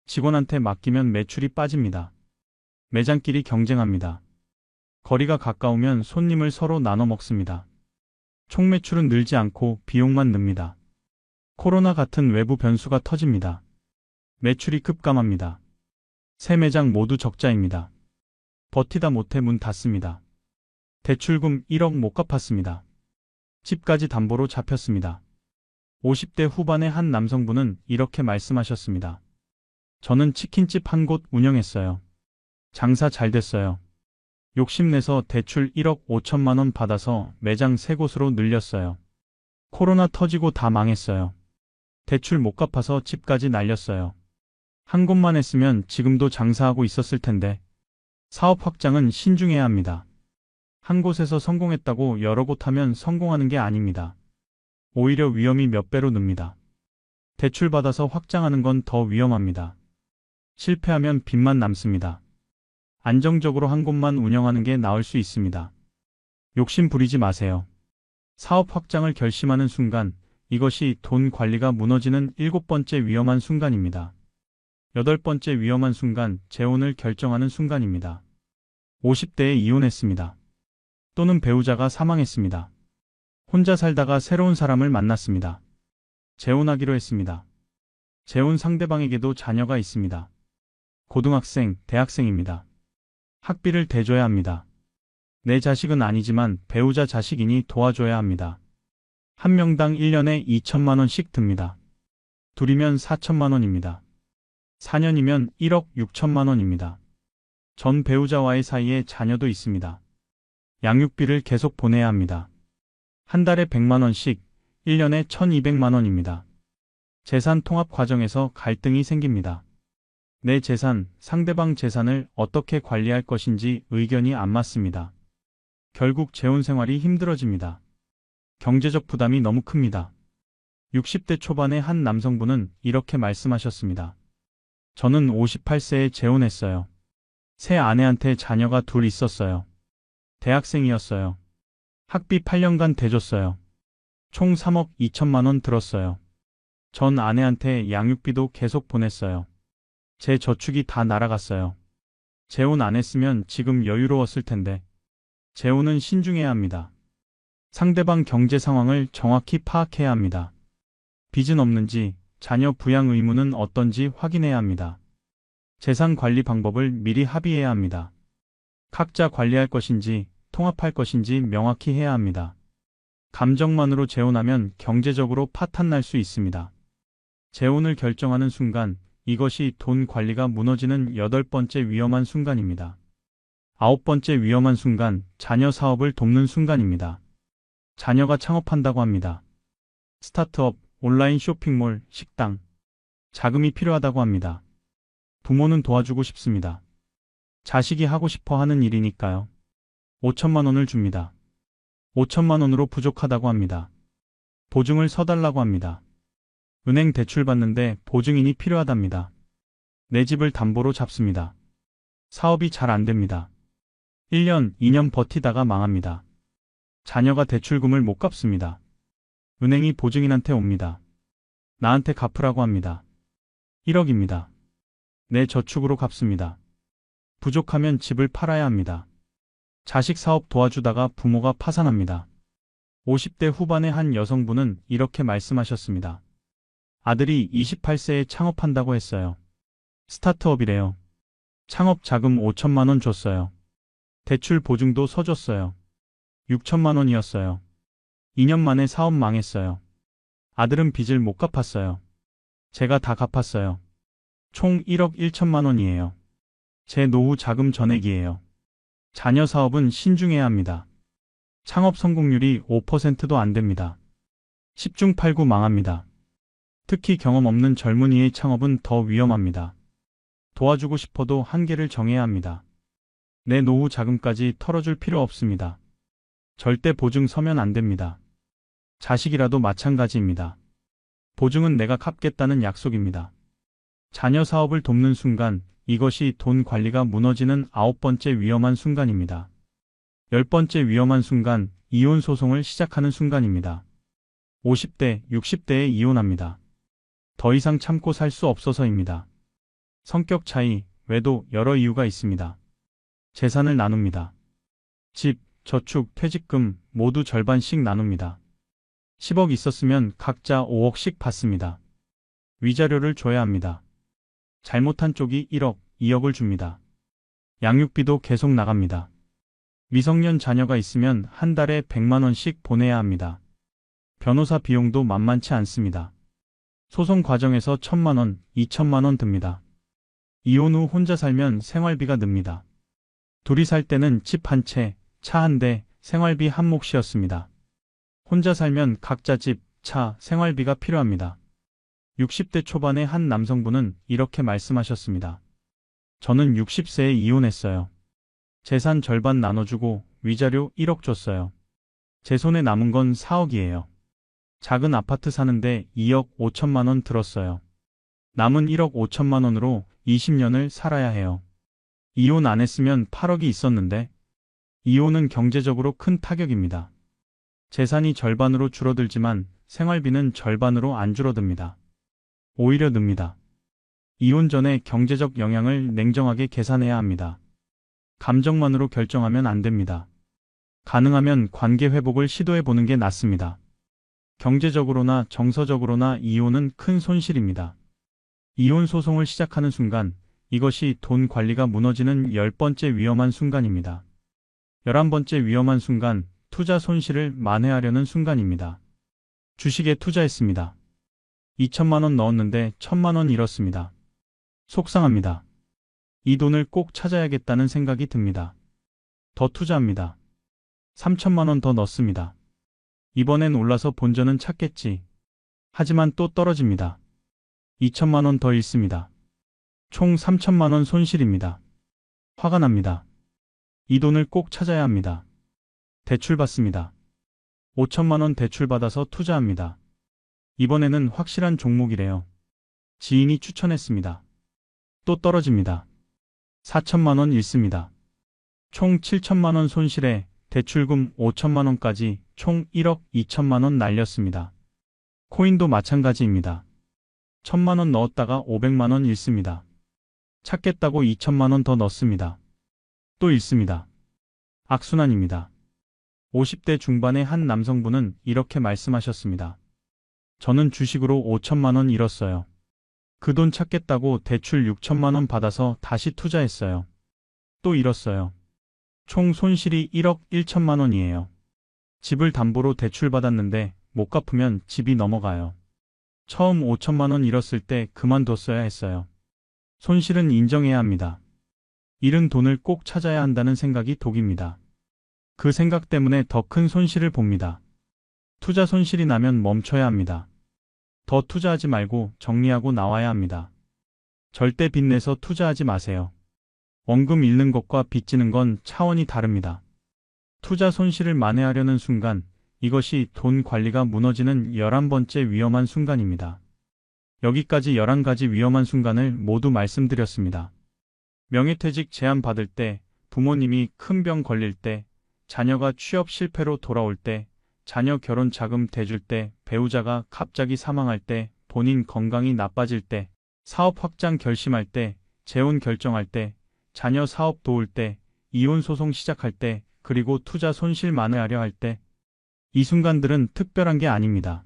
직원한테 맡기면 매출이 빠집니다. 매장끼리 경쟁합니다. 거리가 가까우면 손님을 서로 나눠 먹습니다. 총 매출은 늘지 않고 비용만 늡니다. 코로나 같은 외부 변수가 터집니다. 매출이 급감합니다. 세 매장 모두 적자입니다. 버티다 못해 문 닫습니다. 대출금 1억 못 갚았습니다. 집까지 담보로 잡혔습니다. 50대 후반의 한 남성분은 이렇게 말씀하셨습니다. 저는 치킨집 한 곳 운영했어요. 장사 잘 됐어요. 욕심내서 대출 1억 5천만 원 받아서 매장 3곳으로 늘렸어요. 코로나 터지고 다 망했어요. 대출 못 갚아서 집까지 날렸어요. 한 곳만 했으면 지금도 장사하고 있었을 텐데. 사업 확장은 신중해야 합니다. 한 곳에서 성공했다고 여러 곳 하면 성공하는 게 아닙니다. 오히려 위험이 몇 배로 늡니다. 대출 받아서 확장하는 건 더 위험합니다. 실패하면 빚만 남습니다. 안정적으로 한 곳만 운영하는 게 나을 수 있습니다. 욕심 부리지 마세요. 사업 확장을 결심하는 순간, 이것이 돈 관리가 무너지는 7번째 위험한 순간입니다. 8번째 위험한 순간, 재혼을 결정하는 순간입니다. 50대에 이혼했습니다. 또는 배우자가 사망했습니다. 혼자 살다가 새로운 사람을 만났습니다. 재혼하기로 했습니다. 재혼 상대방에게도 자녀가 있습니다. 고등학생, 대학생입니다. 학비를 대줘야 합니다. 내 자식은 아니지만 배우자 자식이니 도와줘야 합니다. 한 명당 1년에 2천만 원씩 듭니다. 둘이면 4천만 원입니다. 4년이면 1억 6천만 원입니다. 전 배우자와의 사이에 자녀도 있습니다. 양육비를 계속 보내야 합니다. 한 달에 100만 원씩, 1년에 1,200만 원입니다. 재산 통합 과정에서 갈등이 생깁니다. 내 재산, 상대방 재산을 어떻게 관리할 것인지 의견이 안 맞습니다. 결국 재혼 생활이 힘들어집니다. 경제적 부담이 너무 큽니다. 60대 초반의 한 남성분은 이렇게 말씀하셨습니다. 저는 58세에 재혼했어요. 새 아내한테 자녀가 둘 있었어요. 대학생이었어요. 학비 8년간 대줬어요. 총 3억 2천만 원 들었어요. 전 아내한테 양육비도 계속 보냈어요. 제 저축이 다 날아갔어요. 재혼 안 했으면 지금 여유로웠을 텐데. 재혼은 신중해야 합니다. 상대방 경제 상황을 정확히 파악해야 합니다. 빚은 없는지, 자녀 부양 의무는 어떤지 확인해야 합니다. 재산 관리 방법을 미리 합의해야 합니다. 각자 관리할 것인지, 통합할 것인지 명확히 해야 합니다. 감정만으로 재혼하면 경제적으로 파탄 날 수 있습니다. 재혼을 결정하는 순간 이것이 돈 관리가 무너지는 8번째 위험한 순간입니다. 9번째 위험한 순간, 자녀 사업을 돕는 순간입니다. 자녀가 창업한다고 합니다. 스타트업, 온라인 쇼핑몰, 식당. 자금이 필요하다고 합니다. 부모는 도와주고 싶습니다. 자식이 하고 싶어 하는 일이니까요. 5천만 원을 줍니다. 5천만 원으로 부족하다고 합니다. 보증을 서달라고 합니다. 은행 대출 받는데 보증인이 필요하답니다. 내 집을 담보로 잡습니다. 사업이 잘 안 됩니다. 1년, 2년 버티다가 망합니다. 자녀가 대출금을 못 갚습니다. 은행이 보증인한테 옵니다. 나한테 갚으라고 합니다. 1억입니다. 내 저축으로 갚습니다. 부족하면 집을 팔아야 합니다. 자식 사업 도와주다가 부모가 파산합니다. 50대 후반의 한 여성분은 이렇게 말씀하셨습니다. 아들이 28세에 창업한다고 했어요. 스타트업이래요. 창업 자금 5천만 원 줬어요. 대출 보증도 서줬어요. 6천만 원이었어요. 2년 만에 사업 망했어요. 아들은 빚을 못 갚았어요. 제가 다 갚았어요. 총 1억 1천만 원이에요. 제 노후 자금 전액이에요. 자녀 사업은 신중해야 합니다. 창업 성공률이 5%도 안 됩니다. 10중 8구 망합니다. 특히 경험 없는 젊은이의 창업은 더 위험합니다. 도와주고 싶어도 한계를 정해야 합니다. 내 노후 자금까지 털어줄 필요 없습니다. 절대 보증 서면 안 됩니다. 자식이라도 마찬가지입니다. 보증은 내가 갚겠다는 약속입니다. 자녀 사업을 돕는 순간, 이것이 돈 관리가 무너지는 9번째 위험한 순간입니다. 10번째 위험한 순간, 이혼 소송을 시작하는 순간입니다. 50대, 60대에 이혼합니다. 더 이상 참고 살 수 없어서입니다. 성격 차이, 외도 여러 이유가 있습니다. 재산을 나눕니다. 집, 저축, 퇴직금 모두 절반씩 나눕니다. 10억 있었으면 각자 5억씩 받습니다. 위자료를 줘야 합니다. 잘못한 쪽이 1억, 2억을 줍니다. 양육비도 계속 나갑니다. 미성년 자녀가 있으면 한 달에 100만 원씩 보내야 합니다. 변호사 비용도 만만치 않습니다. 소송 과정에서 1,000만 원, 2천만 원 듭니다. 이혼 후 혼자 살면 생활비가 듭니다. 둘이 살 때는 집 한 채, 차 한 대, 생활비 한 몫이었습니다. 혼자 살면 각자 집, 차, 생활비가 필요합니다. 60대 초반의 한 남성분은 이렇게 말씀하셨습니다. 저는 60세에 이혼했어요. 재산 절반 나눠주고 위자료 1억 줬어요. 제 손에 남은 건 4억이에요. 작은 아파트 사는데 2억 5천만 원 들었어요. 남은 1억 5천만 원으로 20년을 살아야 해요. 이혼 안 했으면 8억이 있었는데, 이혼은 경제적으로 큰 타격입니다. 재산이 절반으로 줄어들지만 생활비는 절반으로 안 줄어듭니다. 오히려 늡니다. 이혼 전에 경제적 영향을 냉정하게 계산해야 합니다. 감정만으로 결정하면 안 됩니다. 가능하면 관계 회복을 시도해 보는 게 낫습니다. 경제적으로나 정서적으로나 이혼은 큰 손실입니다. 이혼 소송을 시작하는 순간, 이것이 돈 관리가 무너지는 10번째 위험한 순간입니다. 11번째 위험한 순간, 투자 손실을 만회하려는 순간입니다. 주식에 투자했습니다. 2천만 원 넣었는데 1,000만 원 잃었습니다. 속상합니다. 이 돈을 꼭 찾아야겠다는 생각이 듭니다. 더 투자합니다. 3천만 원 더 넣습니다. 이번엔 올라서 본전은 찾겠지. 하지만 또 떨어집니다. 2천만 원 더 잃습니다. 총 3천만 원 손실입니다. 화가 납니다. 이 돈을 꼭 찾아야 합니다. 대출 받습니다. 5천만 원 대출 받아서 투자합니다. 이번에는 확실한 종목이래요. 지인이 추천했습니다. 또 떨어집니다. 4천만 원 잃습니다. 총 7천만 원 손실에 대출금 5천만 원까지 총 1억 2천만 원 날렸습니다. 코인도 마찬가지입니다. 1,000만 원 넣었다가 500만 원 잃습니다. 찾겠다고 2천만 원 더 넣습니다. 또 잃습니다. 악순환입니다. 50대 중반의 한 남성분은 이렇게 말씀하셨습니다. 저는 주식으로 5천만 원 잃었어요. 그 돈 찾겠다고 대출 6천만 원 받아서 다시 투자했어요. 또 잃었어요. 총 손실이 1억 1천만 원이에요. 집을 담보로 대출 받았는데 못 갚으면 집이 넘어가요. 처음 5천만 원 잃었을 때 그만뒀어야 했어요. 손실은 인정해야 합니다. 잃은 돈을 꼭 찾아야 한다는 생각이 독입니다. 그 생각 때문에 더 큰 손실을 봅니다. 투자 손실이 나면 멈춰야 합니다. 더 투자하지 말고 정리하고 나와야 합니다. 절대 빚내서 투자하지 마세요. 원금 잃는 것과 빚지는 건 차원이 다릅니다. 투자 손실을 만회하려는 순간, 이것이 돈 관리가 무너지는 11번째 위험한 순간입니다. 여기까지 11가지 위험한 순간을 모두 말씀드렸습니다. 명예퇴직 제안 받을 때, 부모님이 큰 병 걸릴 때, 자녀가 취업 실패로 돌아올 때, 자녀 결혼 자금 대줄 때, 배우자가 갑자기 사망할 때, 본인 건강이 나빠질 때, 사업 확장 결심할 때, 재혼 결정할 때, 자녀 사업 도울 때, 이혼 소송 시작할 때, 그리고 투자 손실 만회하려 할 때, 이 순간들은 특별한 게 아닙니다.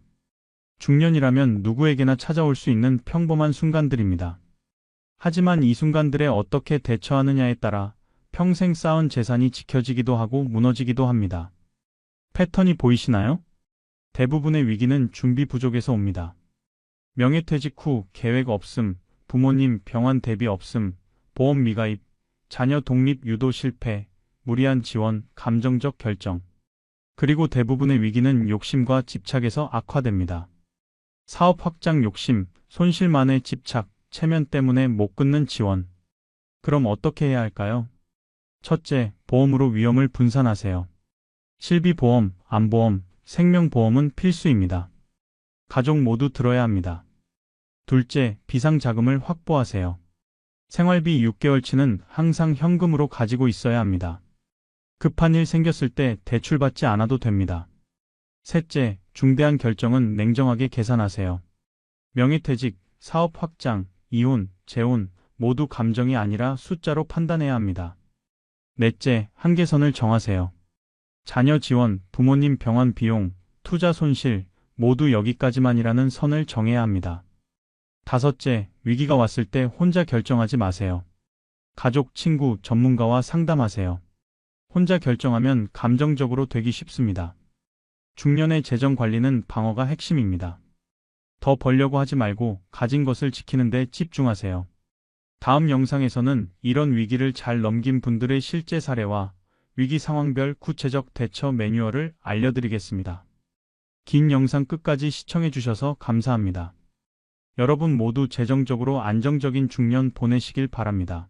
중년이라면 누구에게나 찾아올 수 있는 평범한 순간들입니다. 하지만 이 순간들에 어떻게 대처하느냐에 따라 평생 쌓은 재산이 지켜지기도 하고 무너지기도 합니다. 패턴이 보이시나요? 대부분의 위기는 준비 부족에서 옵니다. 명예퇴직 후 계획 없음, 부모님 병환 대비 없음, 보험 미가입, 자녀 독립 유도 실패, 무리한 지원, 감정적 결정. 그리고 대부분의 위기는 욕심과 집착에서 악화됩니다. 사업 확장 욕심, 손실 만회 집착, 체면 때문에 못 끊는 지원. 그럼 어떻게 해야 할까요? 첫째, 보험으로 위험을 분산하세요. 실비보험, 암보험, 생명보험은 필수입니다. 가족 모두 들어야 합니다. 둘째, 비상자금을 확보하세요. 생활비 6개월치는 항상 현금으로 가지고 있어야 합니다. 급한 일 생겼을 때 대출받지 않아도 됩니다. 셋째, 중대한 결정은 냉정하게 계산하세요. 명예퇴직, 사업 확장, 이혼, 재혼, 모두 감정이 아니라 숫자로 판단해야 합니다. 넷째, 한계선을 정하세요. 자녀 지원, 부모님 병원 비용, 투자 손실, 모두 여기까지만이라는 선을 정해야 합니다. 다섯째, 위기가 왔을 때 혼자 결정하지 마세요. 가족, 친구, 전문가와 상담하세요. 혼자 결정하면 감정적으로 되기 쉽습니다. 중년의 재정 관리는 방어가 핵심입니다. 더 벌려고 하지 말고 가진 것을 지키는 데 집중하세요. 다음 영상에서는 이런 위기를 잘 넘긴 분들의 실제 사례와 위기 상황별 구체적 대처 매뉴얼을 알려드리겠습니다. 긴 영상 끝까지 시청해 주셔서 감사합니다. 여러분 모두 재정적으로 안정적인 중년 보내시길 바랍니다.